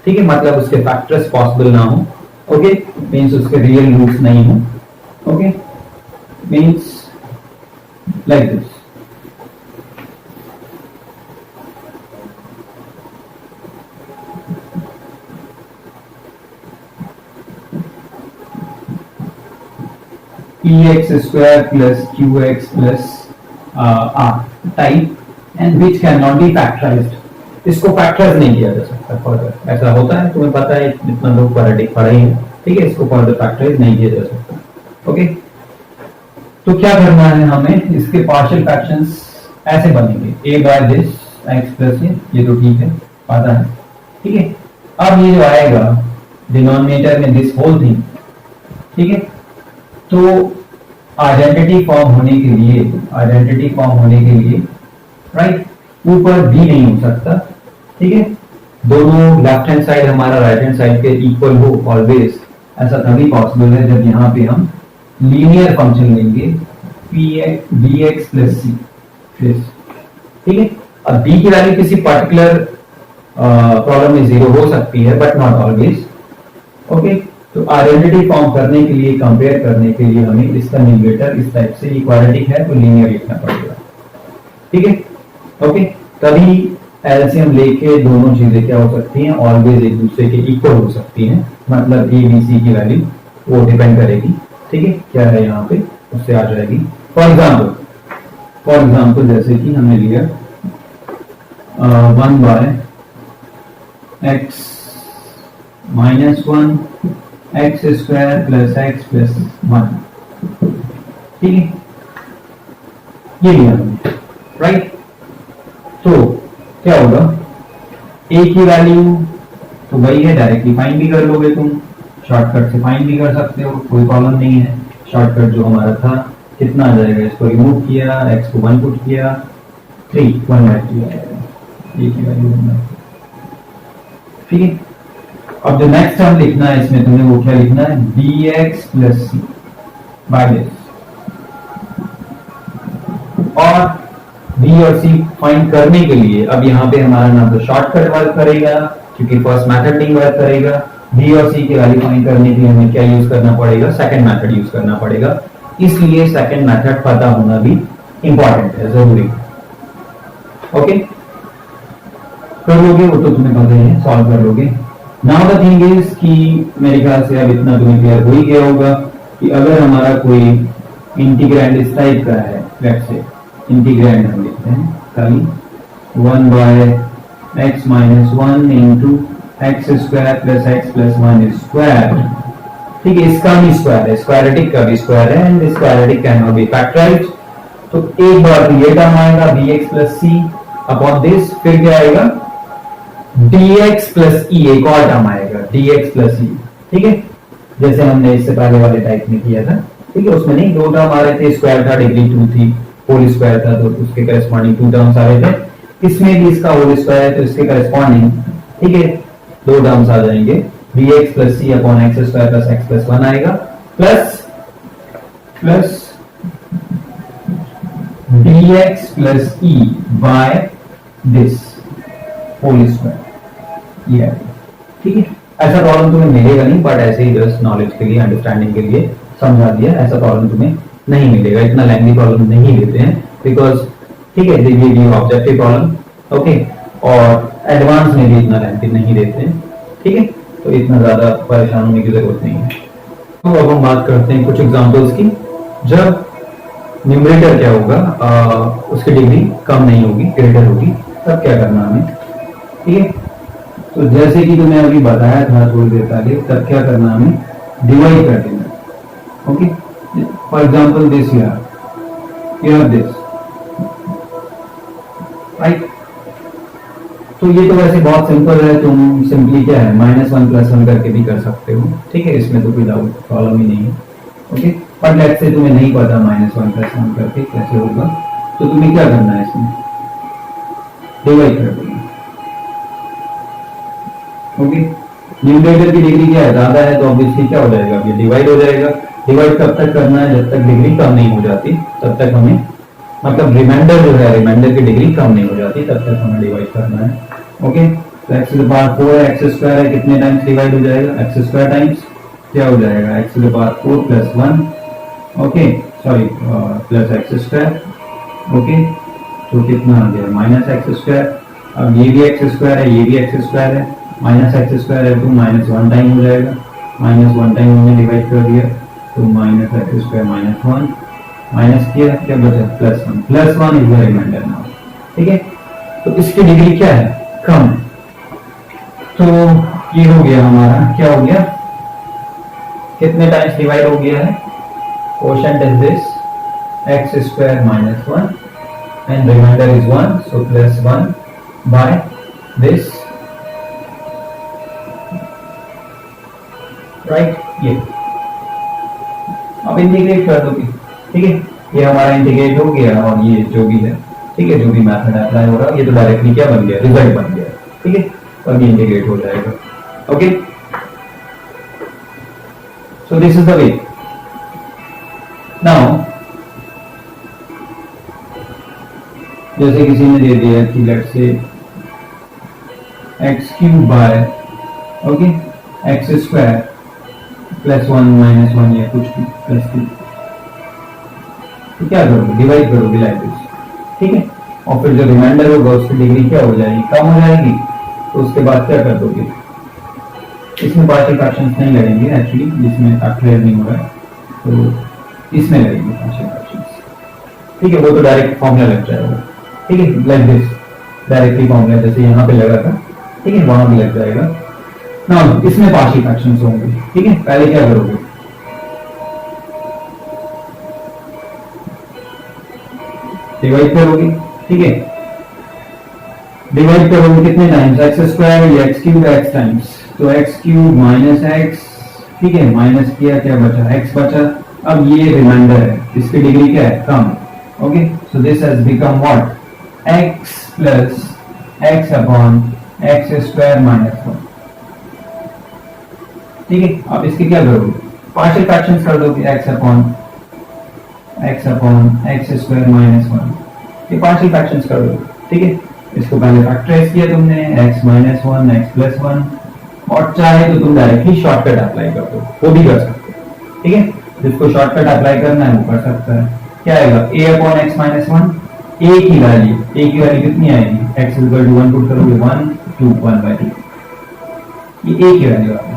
ठीक है, मतलब उसके फैक्टर्स पॉसिबल ना हो, ओके, मींस उसके रियल रूट्स नहीं हो, okay, means like this, px square plus qx plus r type and which cannot be factorized, इसको फैक्टराइज नहीं किया जा सकता फर्दर, ऐसा होता है, तुम्हें पता है, इतना लोग क्वाड्रेटिक पढ़े ही है, ठीक है, इसको फर्दर फैक्टराइज नहीं किया जा सकता, ओके। तो क्या करना है हमें, इसके पार्शियल फ्रैक्शंस ऐसे बनेंगे, a by this x plus ये तो ठीक है, पता है, ठीक है। अब ये जो आएगा डिनोमिनेटर में दिस होल थिंग, ठीक है, तो आइडेंटिटी फॉर्म होने के लिए राइट, ऊपर भी नहीं हो सकता, ठीक है, दोनों लेफ्ट हैंड साइड हमारा राइट हैंड साइड के इक्वल हो ऑलवेज, ऐसा तभी पॉसिबल है जब यहाँ पे हम लीनियर फंक्शन लेंगे bx प्लस c, ठीक है। अब b की वैल्यू किसी पर्टिकुलर प्रॉब्लम में 0 हो सकती है बट नॉट ऑलवेज, ओके। तो आइडेंटिटी फॉर्म करने के लिए, कंपेयर करने के लिए हमें इसका न्यूमरेटर इस टाइप से, इक्वालिटी है तो लीनियर लिखना पड़ेगा, ठीक है, ओके, तभी एलसीएम लेके दोनों चीजें क्या हो सकती हैं, ऑलवेज एक दूसरे के इक्वल हो सकती हैं, मतलब ए बी सी की वैल्यू वो डिपेंड करेगी, ठीक है, क्या है यहाँ पे उससे आ जाएगी। फॉर एग्जाम्पल जैसे कि हमने लिया 1 by x minus 1 x square plus x plus 1, ठीक है, ये लिया हमने, राइट। तो क्या होगा, ए की वैल्यू तो वही है, डायरेक्टली फाइंड भी कर लोगे तुम, शॉर्टकट से फाइंड भी कर सकते हो, कोई प्रॉब्लम नहीं है। शॉर्टकट जो हमारा था कितना आ जाएगा, इसको रिमूव किया, एक्स को 1 पुट किया, 3 1 बाय 3 आएगा, ए की वैल्यू 1 बाय 3, ठीक है। अब जो नेक्स्ट टर्म लिखना है इसमें तुम्हें वो क्या लिखना है, dx plus c by this, और बी और सी फाइंड करने के लिए अब यहाँ पे हमारा ना तो शॉर्टकट वर्क करेगा क्योंकि फर्स्ट मेथड नहीं वर्क करेगा, बी और सी की वैल्यू फाइंड करने के लिए हमें क्या यूज करना पड़ेगा, सेकंड मेथड यूज करना पड़ेगा, इसलिए सेकंड मेथड पता होना भी इंपॉर्टेंट है, जरूरी। ओके, कर लोगे वो तो तुम्हें पता ही है, सॉल्व कर लोगे। नाउ द थिंग इज कि मेरे ख्याल से अब इतना तुम्हें क्लियर हो ही गया होगा कि अगर हमारा कोई इंटीग्रैंड इस टाइप का है, लेट्स से इंटीग्रैंड हम लिखते हैं खाली 1 by x minus 1 into x square plus x plus 1 square, ठीक है, इसका भी स्क्वायर है, स्क्वायरेटिक का भी स्क्वायर है, and quadratic can not be factorized, तो एक बार ये टर्म आएगा bx plus c upon this, फिर क्या आएगा dx प्लस e, एक और टर्म आएगा dx प्लस e, ठीक है, जैसे हमने इससे पहले वाले टाइप में किया था, ठीक है, उसमें नहीं दो टर्म आ रहे थे, स्क्वायर था, डिग्री 2 थी, होल स्क्वायर था तो उसके करस्पॉन्डिंग 2 टर्म्स आ रहे थे, इसमें भी इसका होल स्क्वायर है तो इसके करस्पॉन्डिंग, ठीक है, 2 टर्म्स आ जाएंगे, bx plus c upon x square plus x plus 1 आएगा, plus plus dx plus e by this whole square, ये ठीक है। ऐसा प्रॉब्लम तुम्हें मिलेगा नहीं, बट ऐसे ही जस्ट नॉलेज के लिए, अंडरस्टैंडिंग के लिए समझा दिया, ऐसा प्रॉब्लम तुम्हें नहीं मिलेगा, इतना लेंथी प्रॉब्लम नहीं लेते हैं बिकॉज, ठीक है, they give you objective problem, okay, और एडवांस में भी इतना लेंथी नहीं देते हैं, ठीक है, तो इतना ज्यादा परेशान होने की जरूरत नहीं है। तो अब हम बात करते हैं कुछ एग्जांपल्स की, जब न्यूमरेटर क्या होगा, उसकी डिग्री कम नहीं होगी, ग्रेटर होगी, तब क्या करना हमें, ठीक है। तो जैसे कि तुम्हें अभी बताया था थोड़ी देर पहले, तब क्या करना हमें, डिवाइड कर देना, okay. For example this here this, right. तो ये तो वैसे बहुत सिंपल है, तुम सिंपली क्या है -1 + 1 करके भी कर सकते हो, ठीक है, इसमें तो कोई डाउट प्रॉब्लम ही नहीं है, ओके। पर लेट्स से तुम्हें नहीं पता -1 + 1 करके कैसे होगा, तो तुम्हें क्या करना है, इसमें डिवाइड कर देना, ओके। न्यूमरेटर की डिग्री क्या है, ज्यादा है तो ऑब्वियसली क्या हो जाएगा, ये डिवाइड हो जाएगा। डिवाइड कब तक करना है, जब तक डिग्री कम नहीं हो जाती तब तक हमें, मतलब रिमाइंडर जो है, रिमाइंडर की डिग्री कम नहीं हो जाती तब तक हमें डिवाइड करना है, ओके। तो x टू द पावर 4 है, एक्स स्क्वायर है, कितने टाइम्स डिवाइड हो जाएगा, एक्स स्क्वायर टाइम्स क्या हो जाएगा, x to the power 4 + 1, okay, sorry plus x square, okay, तो कितना आ गया -x²। अब ये भी x² है, ये भी x² है, -x² है तो -1 टाइम हो जाएगा, -1 टाइम हमने डिवाइड कर दिया तो -x² -1 माइनस किया, क्या बचा +1 इज द रिमाइंडर नाउ, ठीक है। तो इसकी डिग्री क्या है, कम। तो ये हो गया हमारा, क्या हो गया, कितने टाइम्स डिवाइड हो गया है, quotient is this x² -1 and remainder is 1, so +1 by this, right, ये अब इंटीग्रेट कर दोगे, ठीक है, ये हमारा इंटीग्रेट हो गया, और ये जो भी है, ठीक है, जो भी मेथड अप्लाई हो रहा है, ये तो डायरेक्टली क्या बन गया, रिजल्ट बन गया, ठीक है, और ये इंटीग्रेट हो जाएगा, okay. So this is the way. Now जैसे किसी ने दे दिया कि let's say x³ bye, okay, x² +1 -1 या कुछ भी +2, तो क्या करोगे, डिवाइड करोगे लाइक दिस, ठीक है। और फिर जो रिमाइंडर होगा उसकी डिग्री क्या हो जाएगी, कम हो जाएगी। तो उसके बाद क्या कर दोगे, इसमें पार्शियल फ्रैक्शंस नहीं लगेंगे एक्चुअली, जिसमें फैक्टराइज नहीं हो रहा है, तो इसमें लगेंगे पार्शियल फ्रैक्शंस। ठीक है, वो तो डायरेक्ट फॉर्मूला लग जाएगा। ठीक है, लाइक दिस डायरेक्टली फॉर्मूला जैसे यहाँ पे लगा था, ठीक है, वहां भी लग जाएगा ना। इसमें पार्शियल फ्रैक्शंस होंगे। ठीक है, पहले क्या करोगे, डिवाइड करोगे। ठीक है, डिवाइड करोगे कितने टाइम्स, एक्स स्क्वायर या एक्स क्यूब एक्स टाइम्स, तो एक्स क्यूब माइनस एक्स। ठीक है, माइनस किया, क्या बचा, एक्स बचा। अब ये रिमाइंडर है, इसकी डिग्री क्या है, कम। Okay, so this has become what, x plus x upon x square minus 1। ठीक है, अब इसके क्या करोगे, पार्शियल फ्रैक्शंस कर दोगे, x upon x square minus 1, ये पार्शियल फ्रैक्शंस कर दोगे। ठीक है, इसको पहले फैक्टराइज किया तुमने, x माइनस 1 एक्स प्लस 1, और चाहे तो तुम डायरेक्टली शॉर्टकट अप्लाई कर दो, वो भी कर सकते हो। ठीक है, जिसको शॉर्टकट अप्लाई करना है वो कर सकता है। क्या आएगा, a upon x minus 1, a की वैल्यू कितनी आएगी, x इक्वल टू 1 पुट करोगे 1 2 1/2, ये a की वैल्यू आएगी।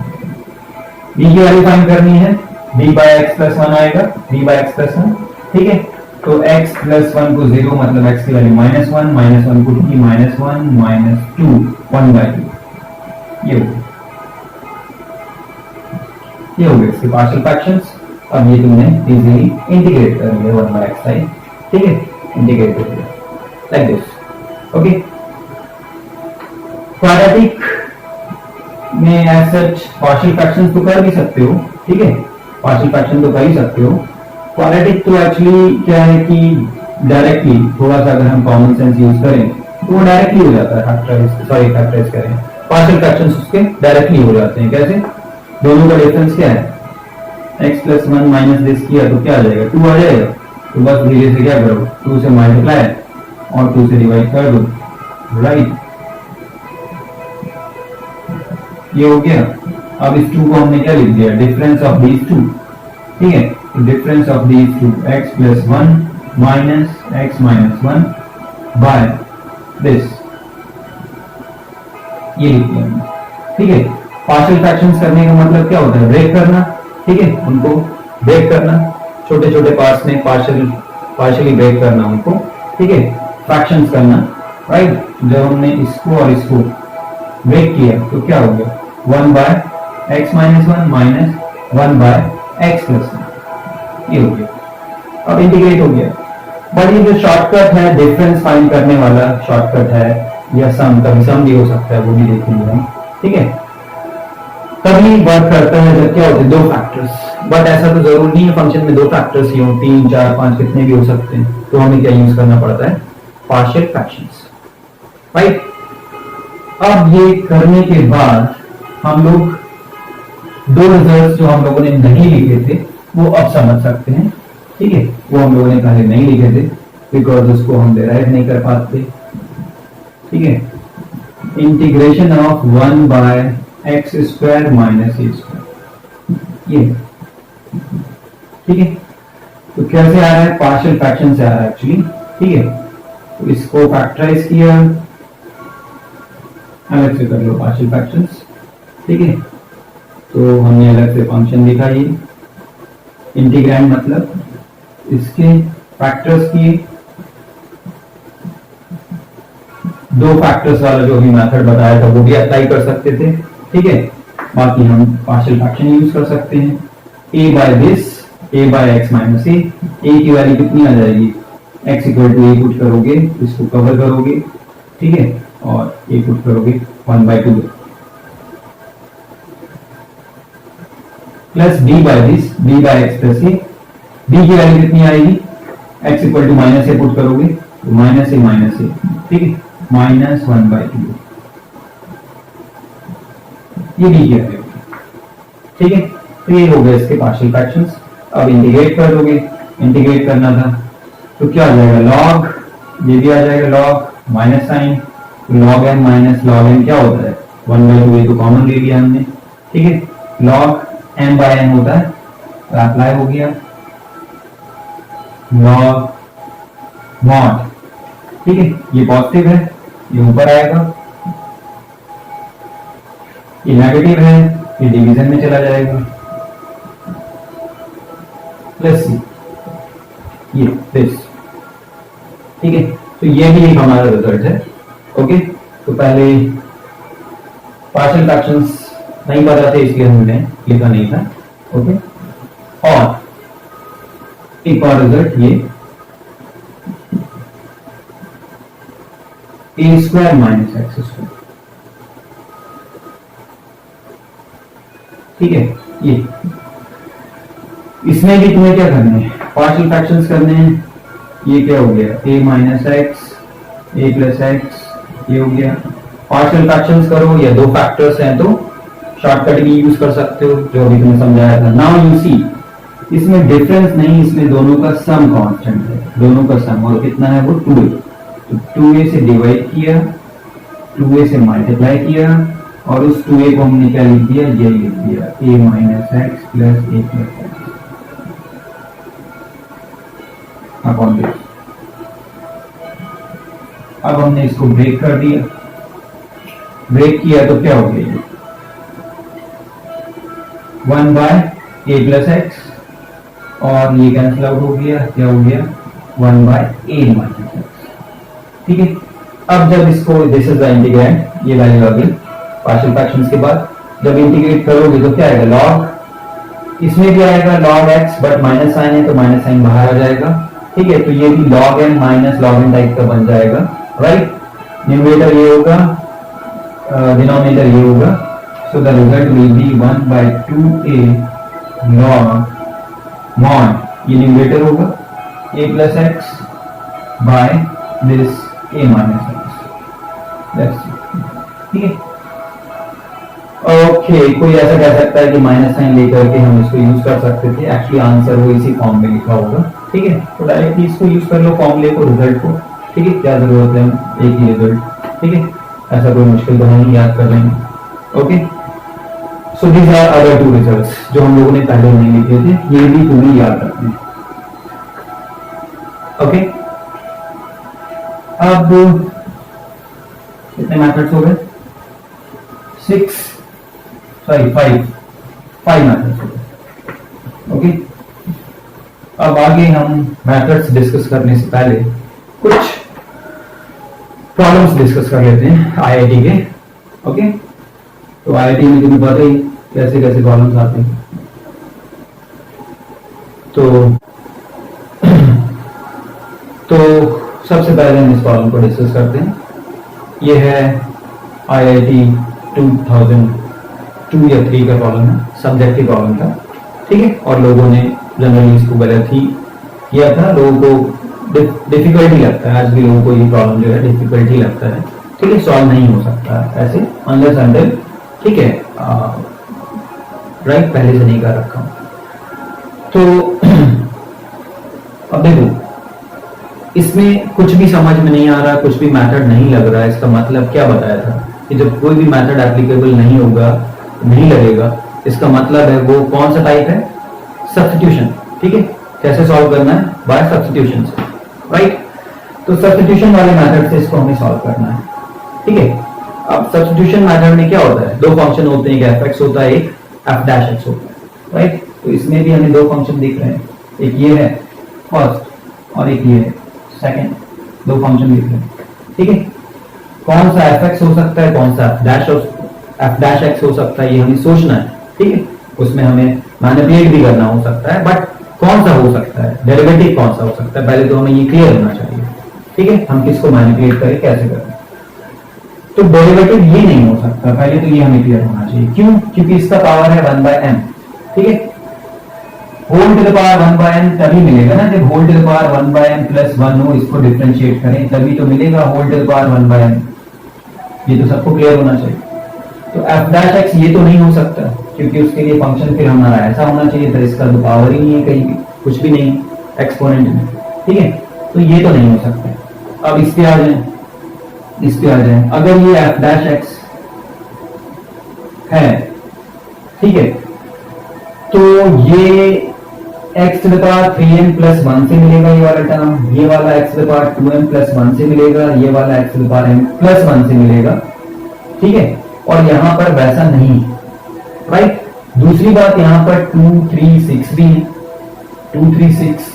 b की वैल्यू फाइंड करनी है, b बाय एक्स प्लस 1 आएगा, b बाय एक्स प्लस 1। ठीक है, तो x प्लस 1 को 0 मतलब x की वैल्यू -1, -1 को -1 -2 1/2, ये हो गए इसके पार्शियल फ्रैक्शंस। अब ये तुमने इजीली इंटीग्रेट कर लिया 1/x साइड। ठीक है, इंटीग्रेट कर दिया लाइक दिस। ओके, क्वाड्रेटिक में एज सच पार्शियल फ्रैक्शंस तो कर भी सकते हो। ठीक है, पार्शियल फ्रैक्शन तो कर ही सकते हो। क्वाड्रेटिक तो एक्चुअली क्या है कि डायरेक्टली, थोड़ा सा अगर हम कॉमन सेंस यूज करें तो वो डायरेक्टली हो जाता है, फैक्टराइज करें, पार्शियल फ्रैक्शंस उसके डायरेक्टली हो जाते हैं। कैसे, दोनों का डिफरेंस क्या है, x प्लस 1 माइनस दिस किया तो क्या आ जाएगा, 2 आ जाएगा। तो बस धीरे से क्या करो, 2 से मल्टीप्लाई और 2 से डिवाइड कर दो, राइट, ये हो गया। अब इस 2 को हमने क्या लिख दिया, डिफरेंस ऑफ दीज 2। ठीक है, difference of these 2, x plus 1 minus x minus 1 by this, ये लिख दिया हमने। ठीक है, पार्शियल फ्रैक्शंस करने का मतलब क्या होता है, ब्रेक करना। ठीक है, उनको ब्रेक करना, छोटे छोटे पार्ट्स में पार्शियली ब्रेक करना उनको। ठीक है, फ्रैक्शंस करना, राइट। जब हमने इसको और इसको ब्रेक किया तो क्या हो गया, 1 by x minus 1 minus 1 by x plus 1, ये हो गया। अब इंटीग्रेट हो गया। बट ये जो शॉर्टकट है, डिफरेंस फाइंड करने वाला शॉर्टकट है, या सम, कभी सम भी हो सकता है, वो भी देखेंगे हम। ठीक है, तभी वर्क करता है जब क्या होते हैं, 2 फैक्टर्स। बट ऐसा तो जरूर नहीं है फंक्शन में 2 फैक्टर्स ही हो, 3 4 5 कितने भी हो सकते हैं। तो हमें क्या यूज करना पड़ता है, पार्शियल फ्रैक्शंस, राइट। अब ये करने के बाद हम लोग 2 रिजल्ट्स जो हम लोगों ने नहीं लिखे थे वो अब समझ सकते हैं। ठीक है, वो हम लोगों ने पहले नहीं लिखे थे बिकॉज उसको हम डिराइव नहीं कर पाते। ठीक है, integration of 1 by x square minus a square, ये। ठीक है, तो कैसे आ रहा है, पार्शियल फ्रैक्शन से आ रहा है एक्चुअली। ठीक है, तो इसको फैक्टराइज किया, अलग से कर लो पार्शियल फ्रैक्शंस। ठीक है, तो हमने अलग से फंक्शन लिखा, ये इंटीग्रैंड मतलब इसके फैक्टर्स किए, 2 फैक्टर्स वाला जो भी मेथड बताया था वो भी अप्लाई कर सकते थे। ठीक है, बाकी हम पार्शियल फ्रैक्शन यूज कर सकते हैं। a by this, a by x minus a, की वैल्यू कितनी आ जाएगी, x equal to a put करोगे, इसको कवर करोगे। ठीक है, और a पुट करोगे 1/2 plus b by this, b by x plus a, b की वैल्यू कितनी आएगी, x equal to minus a put करोगे तो माइनस ए। ठीक है, -1/2, ये डी की वैल्यू। ठीक है, तो ये हो गया इसके पार्शियल फ्रैक्शंस। अब इंटीग्रेट कर दोगे, इंटीग्रेट करना था तो क्या आ जाएगा, लॉग, ये भी आ जाएगा log, minus sign, log n minus log n क्या होता है, 1/2, ये तो कॉमन ले लिया हमने। ठीक है, लॉग m बाय n होता है, तो अप्लाई हो गया लॉग मॉड। ठीक है, ये पॉजिटिव है, ये ऊपर आएगा, ये नेगेटिव है, ये डिवीजन में चला जाएगा, प्लस सी, ये दिस, ठीक है। तो ये भी एक हमारा रिजल्ट है। ओके, तो पहले पार्शियल फ्रैक्शंस नहीं पता थे इसलिए हमने लिखा नहीं था। ओके, और एक और रिजल्ट ये ए स्क्वायर माइनस एक्स स्क्वायर, ठीक है। ये इसमें भी तुम्हें क्या करना है, पार्शियल फ्रैक्शंस करने हैं। ये क्या हो गया, ए माइनस एक्स, ए प्लस एक्स, ये हो गया। पार्शियल फ्रैक्शंस करो, या दो फैक्टर्स हैं तो शॉर्टकट भी यूज कर सकते हो, जो अभी तुमने समझाया था। नाउ यू सी, इसमें डिफरेंस नहीं, इसमें दोनों का सम कांस्टेंट है, दोनों का सम, और कितना है वो 2a। तो 2a से डिवाइड किया, 2a से मल्टीप्लाई किया, और उस 2a को हमने क्या लिख दिया, ये लिख दिया a minus x plus a plus x upon this. अब हमने इसको ब्रेक कर दिया, ब्रेक किया तो क्या हो गया, 1 बाय ए प्लस एक्स, और ये कैंसिल आउट हो गया, क्या हो गया 1 बाय ए माइनस एक्स, ठीक है। अब जब इसको, दिस इज द इंटीग्रैंड, ये वैल्यू आ गई पार्शियल फ्रैक्शंस के बाद। जब इंटीग्रेट करोगे तो क्या आएगा, लॉग, इसमें भी आएगा log x, but minus sign है तो माइनस साइन बाहर आ जाएगा, ठीक है। तो ये भी log n minus log n type का बन जाएगा, राइट। न्यूमरेटर ये होगा, डिनोमिनेटर ये होगा, so the result will be 1 by 2a log mod, ये न्यूमरेटर होगा, a plus x by this a minus x, ठीक है। ओके, कोई ऐसा कह सकता है कि माइनस साइन लेकर के हम इसको यूज कर सकते थे, एक्चुअली आंसर वो इसी फॉर्म में लिखा होगा, ठीक है। तो डायरेक्टली इसको यूज कर लो, फॉर्मूले को, रिजल्ट को, ठीक है। क्या जरूरत है, एक ही रिजल्ट, ठीक है, ऐसा कोई मुश्किल तो नहीं, याद कर लेंगे। Okay, so these are other 2 results जो हम लोगों ने पहले नहीं लिखे थे, ये भी तुम्हें याद रखना है। ओके, अब कितने मेथड्स हो गए, 5 मेथड्स हो गए। ओके, अब आगे हम मेथड्स डिस्कस करने से पहले कुछ प्रॉब्लम्स डिस्कस कर लेते हैं आईआईटी के। ओके, तो आईआईटी में तुम्हें पता ही कैसे कैसे प्रॉब्लम्स आते हैं। तो सबसे पहले हम इस प्रॉब्लम को डिस्कस करते हैं। ये है आईआईटी 2002 या 3 का प्रॉब्लम है, सब्जेक्टिव प्रॉब्लम था, ठीक है। और लोगों ने जनरली इसको गलत ही किया था, लोगों को डिफिकल्ट ही लगता है, आज भी लोगों को ये प्रॉब्लम जो है डिफिकल्ट ही लगता है, ठीक है। सॉल्व नहीं हो सकता ऐसे अनलेस अंटिल, ठीक है, राइट, पहले से नहीं कर रखा हूं। तो अब देखो, इसमें कुछ भी समझ में नहीं आ रहा, कुछ भी मेथड नहीं लग रहा है। इसका मतलब क्या बताया था कि जब कोई भी मेथड एप्लीकेबल नहीं होगा, नहीं लगेगा, इसका मतलब है वो कौन सा टाइप है, सब्स्टिट्यूशन, ठीक है। कैसे सॉल्व करना है, बाय सब्स्टिट्यूशन से, राइट। तो सब्स्टिट्यूशन वाले मेथड से इसको हमें सॉल्व करना है, ठीक है। अब सब्स्टिट्यूशन मेथड में क्या होता है, 2 फंक्शन होते हैं, एक एफ एक्स होता है, एक एफ डैश एक्स होता है, राइट। तो इसमें भी हमें 2 फंक्शन दिख रहे हैं, एक ये है फर्स्ट और एक ये है सेकंड, 2 फंक्शन दिख रहे हैं, ठीक है। कौन सा एफ एक्स हो सकता है, कौन सा एफ डैश एक्स हो सकता है, ये हमें सोचना है, ठीक है। उसमें हमें मैनिपुलेट भी करना हो सकता है, बट कौन सा हो सकता है, डेरिवेटिव कौन सा हो सकता है, पहले तो हमें ये क्लियर होना चाहिए, ठीक है। हम किसको मैनिपुलेट करें, कैसे करें। तो डेरिवेटिव ये नहीं हो सकता, पहले तो ये हमें क्लियर होना चाहिए। क्यों, क्योंकि इसका पावर है 1/n, ठीक है। Whole to the power 1/n तभी मिलेगा ना जब whole to the power 1/n plus 1 हो, इसको डिफरेंशिएट करें तभी तो मिलेगा whole to the power 1/n। ये तो सबको क्लियर होना चाहिए। तो एफ डैश एक्स ये तो नहीं हो सकता, क्योंकि उसके लिए फंक्शन फिर हमारा ऐसा होना चाहिए था, इसका तो पावर ही नहीं है, कहीं भी कुछ भी नहीं एक्सपोनेंट में, ठीक है। तो ये तो नहीं हो सकता। अब इस पे आ जाए, इस पे आ जाए, अगर ये एफ डैश एक्स है, ठीक है, तो ये x to the power 3m plus 1 से मिलेगा ये वाला टर्म, ये वाला x to the power 2m plus 1 से मिलेगा, ये वाला x to the power m plus 1 से मिलेगा, ठीक है। और यहाँ पर वैसा नहीं, राइट। दूसरी बात यहाँ पर 2 3 6 भी है, 2 3 6,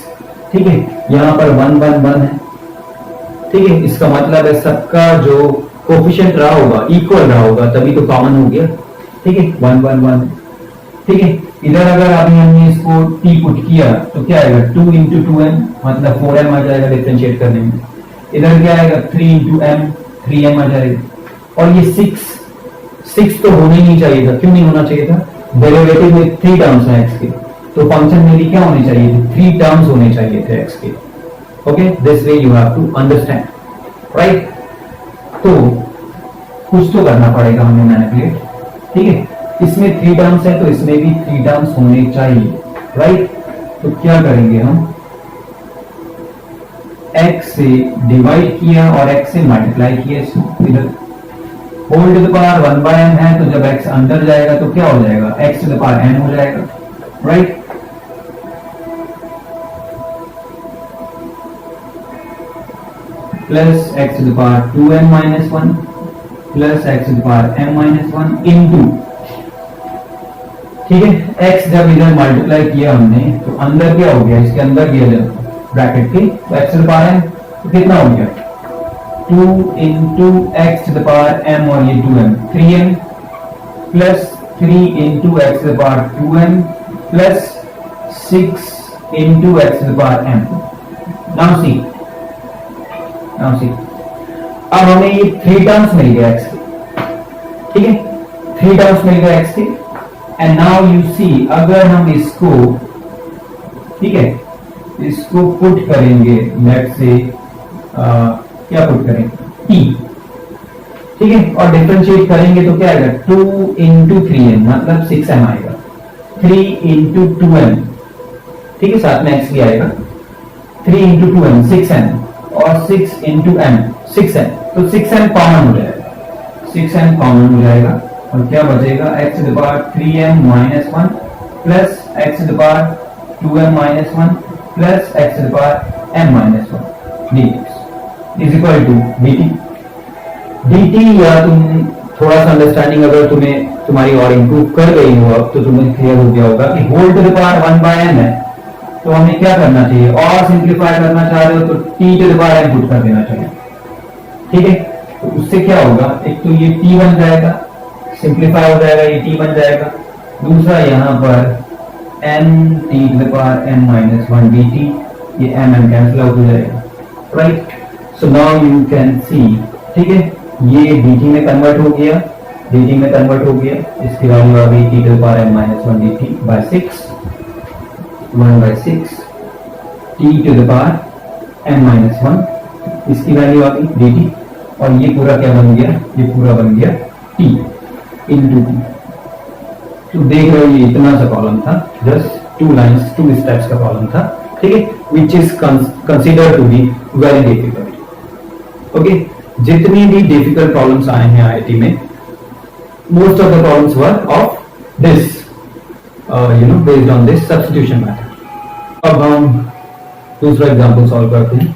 ठीक है। यहाँ पर 1 1 1 है, ठीक है। इसका मतलब है सबका जो कोफिशिएंट रहा होगा इक्वल रहा होगा, तभी तो कॉमन हो गया, ठीक है। 1 1 1, ठीक है। इधर अगर अभी हमने इसको t पुट किया तो क्या आएगा 2 इंटू 2m, मतलब 4m आ जाएगा डिफरेंशिएट करने में। इधर क्या आएगा 3 इंटू m, 3m आ जाएगा। और ये 6 तो होना ही नहीं चाहिए था। क्यों नहीं होना चाहिए था? डेरिवेटिव में 3 टर्म्स हैं x के, तो फंक्शन मेरी क्या होने चाहिए थे? 3 टर्म्स होने चाहिए थे x के। Okay, this way you have to understand, right. तो कुछ तो करना पड़ेगा हमें मैनिपुलेट, ठीक है। इसमें 3 टर्म्स है तो इसमें भी 3 टर्म्स होने चाहिए, राइट। तो क्या करेंगे हम, x से डिवाइड किया और x से मल्टीप्लाई किया इसको। इधर whole to the power 1 by m है, तो जब x अंदर जाएगा तो क्या हो जाएगा, x to the power n हो जाएगा, right. Plus x to the power 2m minus 1 plus x to the power m minus 1 into, ठीक है। x जब इधर मल्टीप्लाई किया हमने तो अंदर क्या हो गया, इसके अंदर गया जब ब्रैकेट के, तो x to the power m तो कितना हो गया 2 into x to the power m और ये 2m 3m plus 3 into x to the power 2m plus 6 into x to the power m। Now see अब हमें ये 3 टर्म्स मिल गया x के, ठीक है। 3 टर्म्स मिल गया x के। एंड नाउ यू सी, अगर हम इसको, ठीक है, इसको पुट करेंगे, लेट से क्या पुट करेंगे t, ठीक है, और डिफरेंशिएट करेंगे तो क्या आएगा 2 इंटू 3m मतलब 6m आएगा, 3 इंटू 2m, ठीक है, साथ में x भी आएगा, 3 इंटू 2m 6m और 6 इंटू m 6m, तो 6m कॉमन हो जाएगा, 6m कॉमन हो जाएगा और क्या बचेगा x to the power 3m minus 1 plus x to the power 2m minus 1 plus x to the power m minus 1 dx is equal to dt। या तुम थोड़ा सा अंडरस्टैंडिंग अगर तुम्हारी और इंप्रूव कर गई हो अब, तो तुम्हें क्लियर हो गया होगा कि whole to the power 1 by n है, तो हमें क्या करना चाहिए, और सिंप्लीफाई करना चाह रहे हो तो t to the power m put कर देना चाहिए, ठीक है। तो उससे क्या होगा, एक तो ये t बन जाएगा, सिंप्लीफाई हो जाएगा, ये t बन जाएगा। दूसरा यहाँ पर n t to the power m minus 1 dt, ये m कैंसिल आउट हो जाएगा, right. So now you can see, ठीक है, ये dt में कन्वर्ट हो गया, dt में कन्वर्ट हो गया, इसकी वैल्यू आ गई t to the power m minus 1 dt by 6, 1 by 6 t to the power m minus 1, इसकी वैल्यू आ गई dt, और ये पूरा क्या बन गया, ये पूरा बन गया t इंटू t। तो देख रहे हो ये इतना सा कॉलम था, जस्ट 2 लाइंस 2 स्टेप्स का कॉलम था, ठीक है, which is considered to be very difficult. Okay, जितनी भी डिफिकल्ट प्रॉब्लम्स आए हैं आईआईटी में, most of the problems were of this based on this substitution method. अब हम दूसरा एग्जांपल सॉल्व करते हैं।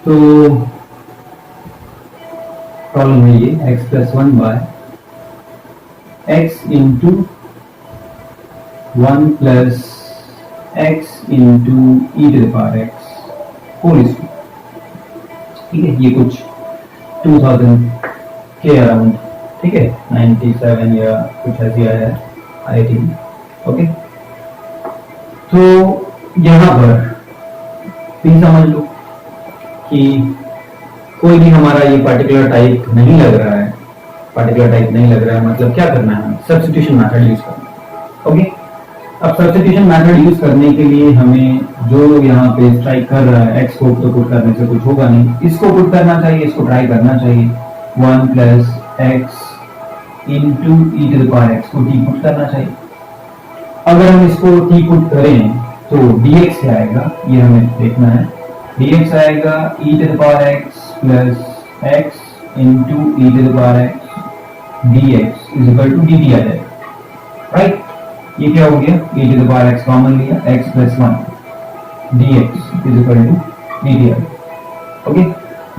तो प्रॉब्लम है ये x plus 1 by x into 1 plus x into e to the power x whole square, ठीक है। ये कुछ 2000 के अराउंड, ठीक है, 97 या कुछ ऐसी आया है आईआईटी में। ओके, तो यहां पर प्लीज समझ लो कि कोई भी हमारा ये पर्टिकुलर टाइप नहीं लग रहा है, मतलब क्या करना है, सब्स्टिट्यूशन मेथड यूज करना है। ओके, अब सब्स्टिट्यूशन मेथड यूज करने के लिए हमें जो यहाँ पे ट्राई कर रहा है, x को तो पुट करने से कुछ होगा नहीं, इसको पुट करना चाहिए, इसको ट्राई करना चाहिए, 1 plus x into e to the power x को t पुट करना चाहिए। अगर हम इसको t पुट करें तो dx क्या आएगा, ये हमें देखना है, dx आएगा e to the power x plus x into e to the power x dx is equal to dt आ जाएगा, राइट। ये क्या हो गया, e to the power x common लिया, x plus 1 dx is equal to dt। Okay,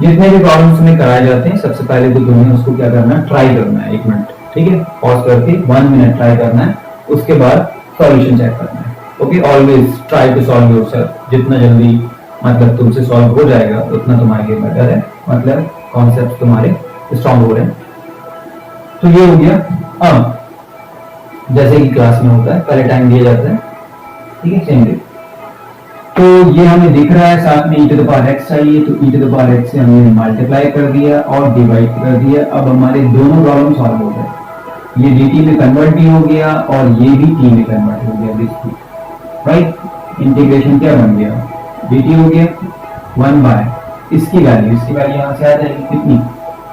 जितने भी problems में कराए जाते हैं सबसे पहले तो तुम्हें उसको क्या करना है, ट्राई करना है 1 मिनट, ठीक है, पॉज करके 1 मिनट ट्राई करना है, उसके बाद सॉल्यूशन चेक करना है। Okay, always try to solve yourself, जितना जल्दी मतलब तुमसे सॉल्व हो जाएगा उतना तुम्हारे लिए बेटर है, मतलब कॉन्सेप्ट तुम्हारे स्ट्रांग हो रहे हैं। तो ये हो गया। अब जैसे कि क्लास में होता है पहले टाइम दिया जाता है, ठीक है, सेम डे। तो ये हमें दिख रहा है साथ में e to the power x चाहिए, तो e to the power x से हमने मल्टीप्लाई कर दिया और डिवाइड कर दिया। अब हमारे दोनों प्रॉब्लम सॉल्व हो गए, ये dt में कन्वर्ट भी हो गया और ये भी t में कन्वर्ट हो गया, दिस राइट। इंटीग्रेशन क्या बन गया, dt हो गया 1 बाय इसकी वैल्यू यहाँ से आ जाएगी कितनी,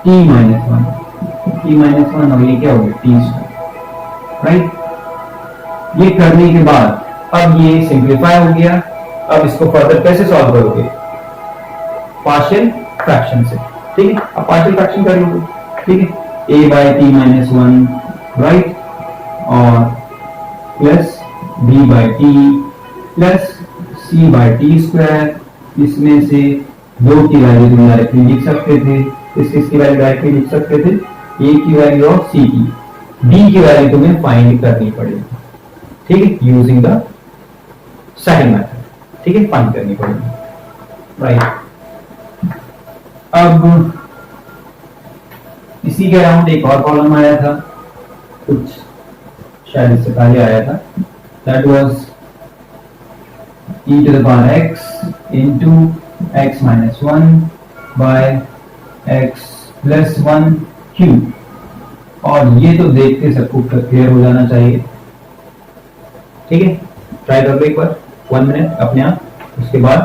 t माइनस 1 और ये क्या हो गया t स्क्वायर, राइट। ये करने के बाद अब ये सिंप्लीफाई हो गया। अब इसको फर्दर कैसे सॉल्व करोगे, पार्शियल फ्रैक्शन से, ठीक है। अब पार्शियल फ्रैक्शन कर लोगे, ठीक है, a by t minus 1 right, और plus b by t plus c by t square. इसमें से दो की वैल्यू तुम डायरेक्टली लिख सकते थे, इसकी वैल्यू डायरेक्टली लिख सकते थे, a की वैल्यू और c की, b की वैल्यू तुम्हें फाइंड करनी पड़ेगी, ठीक है, यूजिंग द सेकंड मेथड, ठीक है, फाइंड करनी पड़ेगी, राइट। अब इसी के अराउंड एक और प्रॉब्लम आया था, कुछ शायद इससे पहले आया था, that was e to the power x into x minus 1 by x plus 1 cube। और ये तो देख के सबको क्लियर हो जाना चाहिए, ठीक है, ट्राई कर लो एक बार 1 मिनट अपने आप, उसके बाद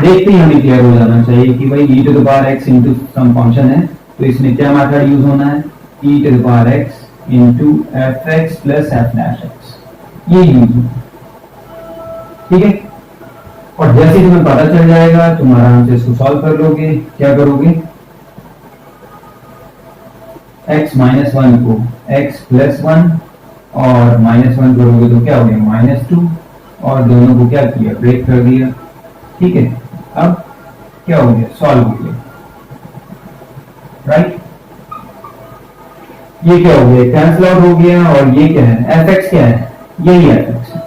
देखते ही हमें क्लियर हो जाना चाहिए कि भाई e to the power x into some function है, तो इसमें क्या मेथड यूज होना है, e to the power x into fx plus f dash x, ये यूज होना, ठीक है। और जैसे तुम्हें पता चल जाएगा तुम आराम से इसको सॉल्व कर लोगे। क्या करोगे, x माइनस 1 को x प्लस 1 और माइनस 1 करोगे तो क्या हो गया माइनस 2, और दोनों को क्या किया, ब्रेक कर दिया, ठीक है। अब क्या हो गया, सॉल्व हो गया, राइट। ये क्या हो गया, कैंसिल आउट हो गया, और ये क्या है, fx क्या है, यही fx है,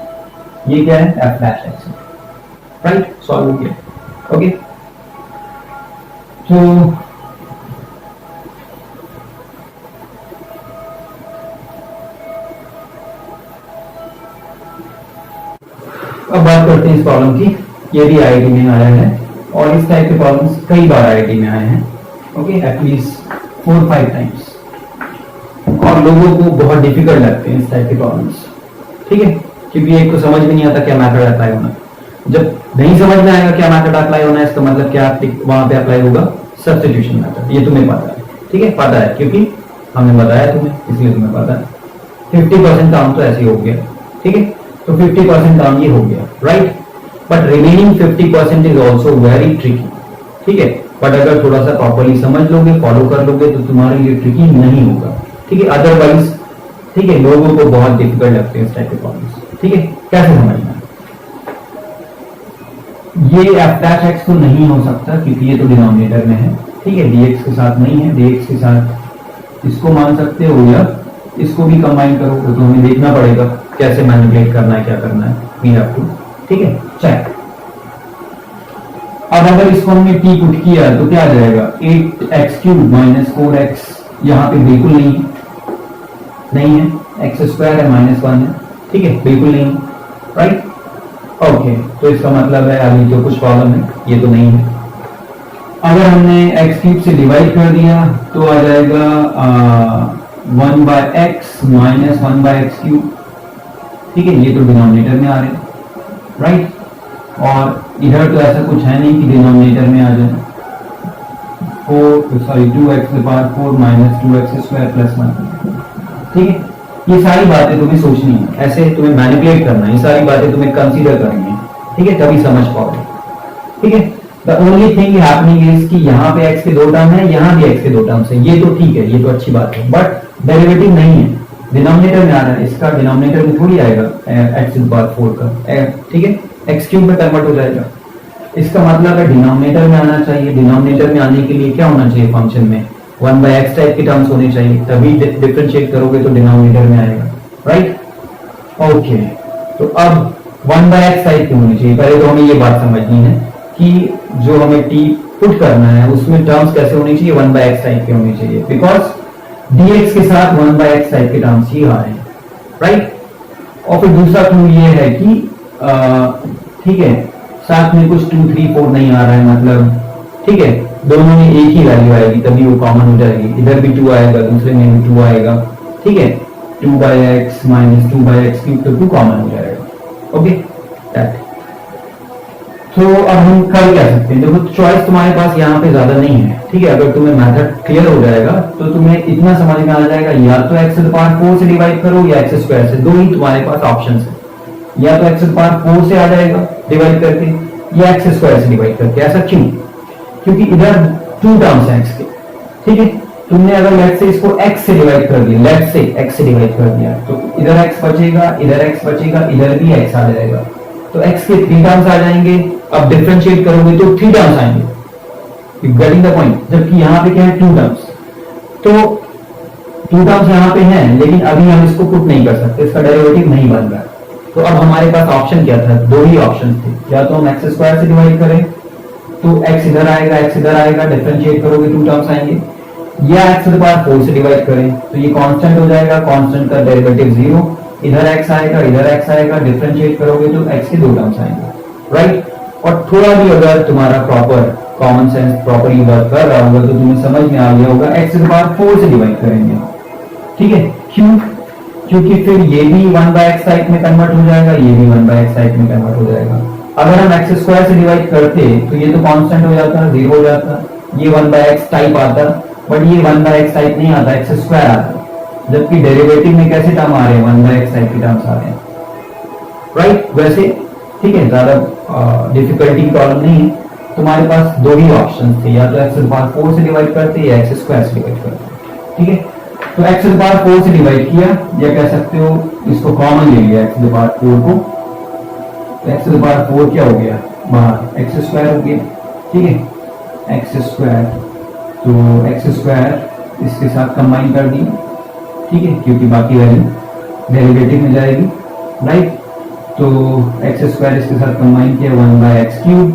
ये क्या है, f dash x, right, solve हो गया। ओके, तो अब बात करते हैं इस प्रॉब्लम की। ये भी आईआईटी में आया है और इस टाइप के प्रॉब्लम्स कई बार आईआईटी में आए हैं, ओके, एटलीस्ट 4-5 टाइम्स, और लोगों को बहुत डिफिकल्ट लगते हैं इस टाइप के प्रॉब्लम्स, ठीक है, क्योंकि एक को समझ में नहीं आता क्या मैथड अप्लाई होना। जब नहीं समझ में आएगा क्या मैथड अप्लाई होना है, इसका मतलब क्या वहां पे अप्लाई होगा, सब्स्टिट्यूशन मेथड, ये तुम्हें पता है, ठीक है, पता है क्योंकि हमने बताया तुम्हें, इसलिए तुम्हें पता है। 50% काम तो ऐसे ही हो गया, ठीक है, तो 50% काम ये हो गया, right, but remaining 50% is also very tricky, ठीक है, बट अगर थोड़ा सा प्रॉपरली समझ लोगे, फॉलो कर लोगे, तो तुम्हारे लिए ट्रिकी नहीं होगा, ठीक है। अदरवाइज, ठीक है, लोगों को बहुत डिफिकल्ट लगते हैं इस टाइप के प्रॉब्लम्स, ठीक है। कैसे समझना, ये f dash x तो नहीं हो सकता क्योंकि ये तो डिनोमिनेटर में है, ठीक है, dx के साथ नहीं है, dx के साथ इसको मान सकते हो या इसको भी कंबाइन करो, तो हमें देखना पड़ेगा कैसे मैनिपुलेट करना है, क्या करना है, वी हैव टू, ठीक है, चेक। अब अगर इसको हमने t पुट किया तो क्या आ जाएगा, 8x³ माइनस 4x, यहाँ पे बिल्कुल नहीं है, x स्क्वायर है -1 है, ठीक है, बिल्कुल नहीं, राइट, ओके, तो इसका मतलब है अभी जो कुछ प्रॉब्लम है ये तो नहीं है। अगर हमने x³ से डिवाइड कर दिया तो आ जाएगा 1/x माइनस 1/x³, ठीक है, ये तो डिनोमिनेटर में आ रहे हैं, राइट, और इधर तो ऐसा कुछ है नहीं कि डिनोमिनेटर में आ जाए, 2x⁴ माइनस 2x² प्लस 1, ठीक है। ये सारी बातें तुम्हें सोचनी है, ऐसे तुम्हें मैनिपुलेट करना है, ये सारी बातें तुम्हें कंसीडर करनी है, ठीक है, तभी समझ पाओगे, ठीक है। The only thing happening is कि यहाँ पे x के 2 टर्म है, यहाँ भी x के 2 टर्म्स है, ये तो ठीक है, ये तो अच्छी बात है, बट डेरिवेटिव नहीं है, डिनोमिनेटर में आ रहा है, इसका डिनोमिनेटर में थोड़ी आएगा एक्स टू द पावर 4 का, ठीक है, एक्स क्यूब में कन्वर्ट हो जाएगा। इसका मतलब है डिनोमिनेटर में आना चाहिए। डिनोमिनेटर में आने के लिए क्या होना चाहिए फंक्शन में, 1/x टाइप के टर्म्स होने चाहिए, तभी डिफरेंशिएट करोगे तो डिनोमिनेटर में आएगा, राइट। ओके, तो अब 1/x टाइप की होनी चाहिए। पहले तो हमें ये बात समझनी है कि जो हमें t पुट करना है उसमें टर्म्स कैसे होनी चाहिए, 1/x टाइप के होनी चाहिए, बिकॉज dx के साथ 1/x टाइप के टर्म्स ही आ रहे हैं, राइट। और फिर दूसरा क्लू ये है कि ठीक है, साथ में कुछ 2 3 4 नहीं आ रहा है, मतलब ठीक है, दोनों में एक ही वैल्यू आएगी तभी वो कॉमन हो जाएगी। इधर भी 2 आएगा, दूसरे में भी 2 आएगा, ठीक है, 2/x माइनस 2/x क्यूब तो 2 कॉमन हो जाएगा। Okay, that. तो अब हम कर क्या सकते हैं, देखो चॉइस तुम्हारे पास यहाँ पे ज्यादा नहीं है, ठीक है। अगर तुम्हें मेथड क्लियर हो जाएगा तो तुम्हें इतना समझ में आ जाएगा, या तो x टू द पावर 4 से डिवाइड करो या x स्क्वायर से, दो ही तुम्हारे पास ऑप्शन है। या तो x टू द पावर 4 से आ जाएगा डिवाइड करके, या x स्क्वायर से डिवाइड करके। ऐसा क्यों? क्योंकि इधर 2 टर्म्स हैं x के, ठीक है। तुमने अगर लेट से इसको x से डिवाइड कर दिया, लेट से x से डिवाइड कर दिया, तो इधर x बचेगा, इधर x बचेगा, इधर भी x आ जाएगा, तो x के 3 टर्म्स आ जाएंगे। अब डिफरेंशिएट करोगे तो 3 टर्म्स आएंगे, यू गेटिंग द पॉइंट। जबकि यहाँ पे क्या है, 2 टर्म्स, तो 2 टर्म्स यहाँ पे हैं, लेकिन अभी हम इसको पुट नहीं कर सकते, इसका डेरिवेटिव नहीं बन रहा है। तो अब हमारे पास ऑप्शन क्या था, दो ही ऑप्शन थे, या तो हम एक्स स्क्वायर से डिवाइड करें तो x इधर आएगा, x इधर आएगा, डिफरेंशिएट करोगे 2 टर्म्स आएंगे, या x टू द पावर 4 से डिवाइड करें तो ये कांस्टेंट हो जाएगा, कांस्टेंट का डेरिवेटिव 0, इधर x आएगा, इधर x आएगा, डिफरेंशिएट करोगे तो x के 2 टर्म्स आएंगे, राइट। और थोड़ा भी अगर तुम्हारा proper common sense properly work कर रहा होगा तो तुम्हें समझ में आ गया होगा x टू द पावर 4 से डिवाइड करेंगे, ठीक है। क्यों? क्योंकि फिर ये भी 1/x टाइप में कन्वर्ट हो जाएगा, ये भी 1/x टाइप में कन्वर्ट हो जाएगा। अगर हम x स्क्वायर से डिवाइड करते तो ये तो कांस्टेंट हो जाता, 0 हो जाता, ये 1/x टाइप आता, बट ये 1/x टाइप नहीं आता, x स्क्वायर आता। जबकि डेरिवेटिव में कैसे टर्म आ रहे हैं, 1/x टाइप के टर्म्स आ रहे हैं, राइट। वैसे ठीक है, ज्यादा डिफिकल्टी प्रॉब्लम नहीं है। तुम्हारे पास दो ही ऑप्शन थे, या तो x टू द पावर 4 से डिवाइड करते या x स्क्वायर से डिवाइड करते, ठीक है। तो x टू द पावर 4 से डिवाइड किया, या कह सकते हो इसको कॉमन ले लिया x टू द पावर 4 को, x टू द पावर 4 क्या हो गया, बाहर x स्क्वायर हो गया, ठीक है, x स्क्वायर। तो x स्क्वायर इसके साथ कंबाइन कर दिया, ठीक है, क्योंकि बाकी वैल्यू डेरिवेटिव में जाएगी, राइट। तो x स्क्वायर इसके साथ कंबाइन किया, 1/x cube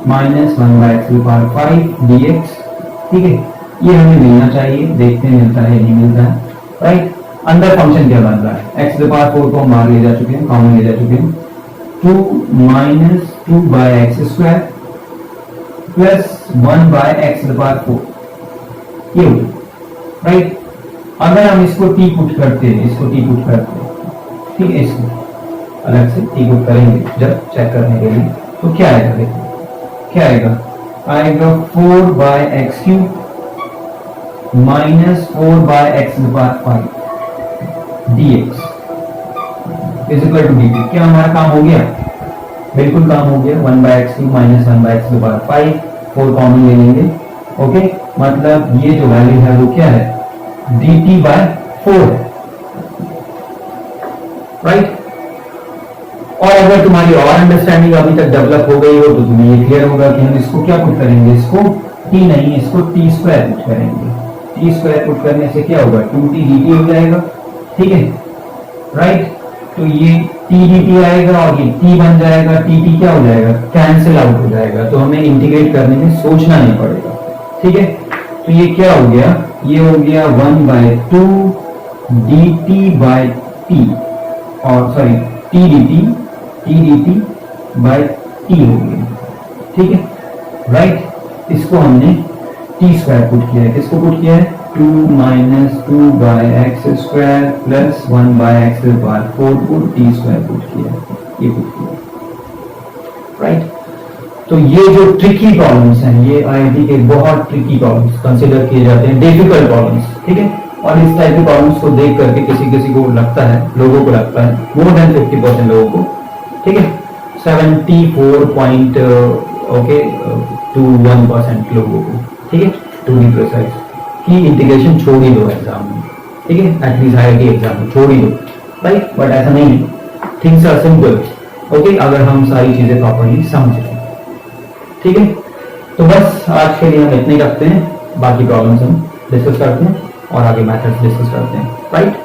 minus 1/x to the power 5 dx, ठीक है। ये हमें मिलना चाहिए, देखते हैं मिलता है नहीं मिलता है, राइट। अंदर फंक्शन क्या बन रहा है, x टू द पावर 4 को हम बाहर ले जा चुके हैं, कॉमन ले जा चुके हैं, 2 minus 2/x square plus 1/x to the power 4, ये हो गया, राइट। अगर हम इसको t पुट करते हैं, इसको t पुट करते हैं, ठीक है, इसको अलग से t पुट करेंगे जब चेक करने के लिए, तो क्या आएगा, देखो क्या आएगा, आएगा 4/x cube minus 4/x to the power 5 dx is equal to dt। क्या हमारा काम हो गया, बिल्कुल काम हो गया। 1/x cube minus 1/x to the power 5, 4 common ले लेंगे, ओके। मतलब ये जो वैल्यू है वो क्या है, dt/4 है, राइट। और अगर तुम्हारी और अंडरस्टैंडिंग अभी तक डेवलप हो गई हो तो तुम्हें ये क्लियर होगा कि हम इसको क्या पुट करेंगे, इसको t नहीं, इसको t स्क्वायर पुट करेंगे। t स्क्वायर पुट करने से क्या होगा, 2t dt हो जाएगा, ठीक है, राइट। तो ये t dt आएगा और ये t बन जाएगा, t क्या हो जाएगा, कैंसिल आउट हो जाएगा, तो हमें इंटीग्रेट करने में सोचना नहीं पड़ेगा, ठीक है। तो ये क्या हो गया, ये हो गया 1/2 dt/t, और sorry t dt by t हो गया, ठीक है, राइट। इसको हमने t स्क्वायर पुट किया है, किसको पुट किया है, 2 minus 2/x square plus 1/x to the power 4 को t स्क्वायर पुट किया है, ये पुट किया, राइट। तो ये जो ट्रिकी प्रॉब्लम्स हैं, ये आईआईटी के बहुत ट्रिकी प्रॉब्लम्स कंसीडर किए जाते हैं, डिफिकल्ट प्रॉब्लम्स, ठीक है। और इस टाइप के प्रॉब्लम्स को देख करके किसी को लगता है, लोगों को लगता है, मोर देन 50% लोगों को, ठीक है, 74.21% लोगों को, ठीक है, टू बी प्रिसाइज, कि इंटीग्रेशन छोड़ ही दो एग्जाम में, ठीक है, एटलीस्ट IIT एग्जाम छोड़ ही दो, राइट, बट ऐसा नहीं है, थिंग्स आर सिंपल, ओके, अगर हम सारी चीजें प्रॉपरली समझ लें, ठीक है। तो बस आज के लिए हम इतने ही रखते हैं, बाकी प्रॉब्लम्स हम डिस्कस करते हैं और आगे मैथड्स डिस्कस करते हैं, राइट।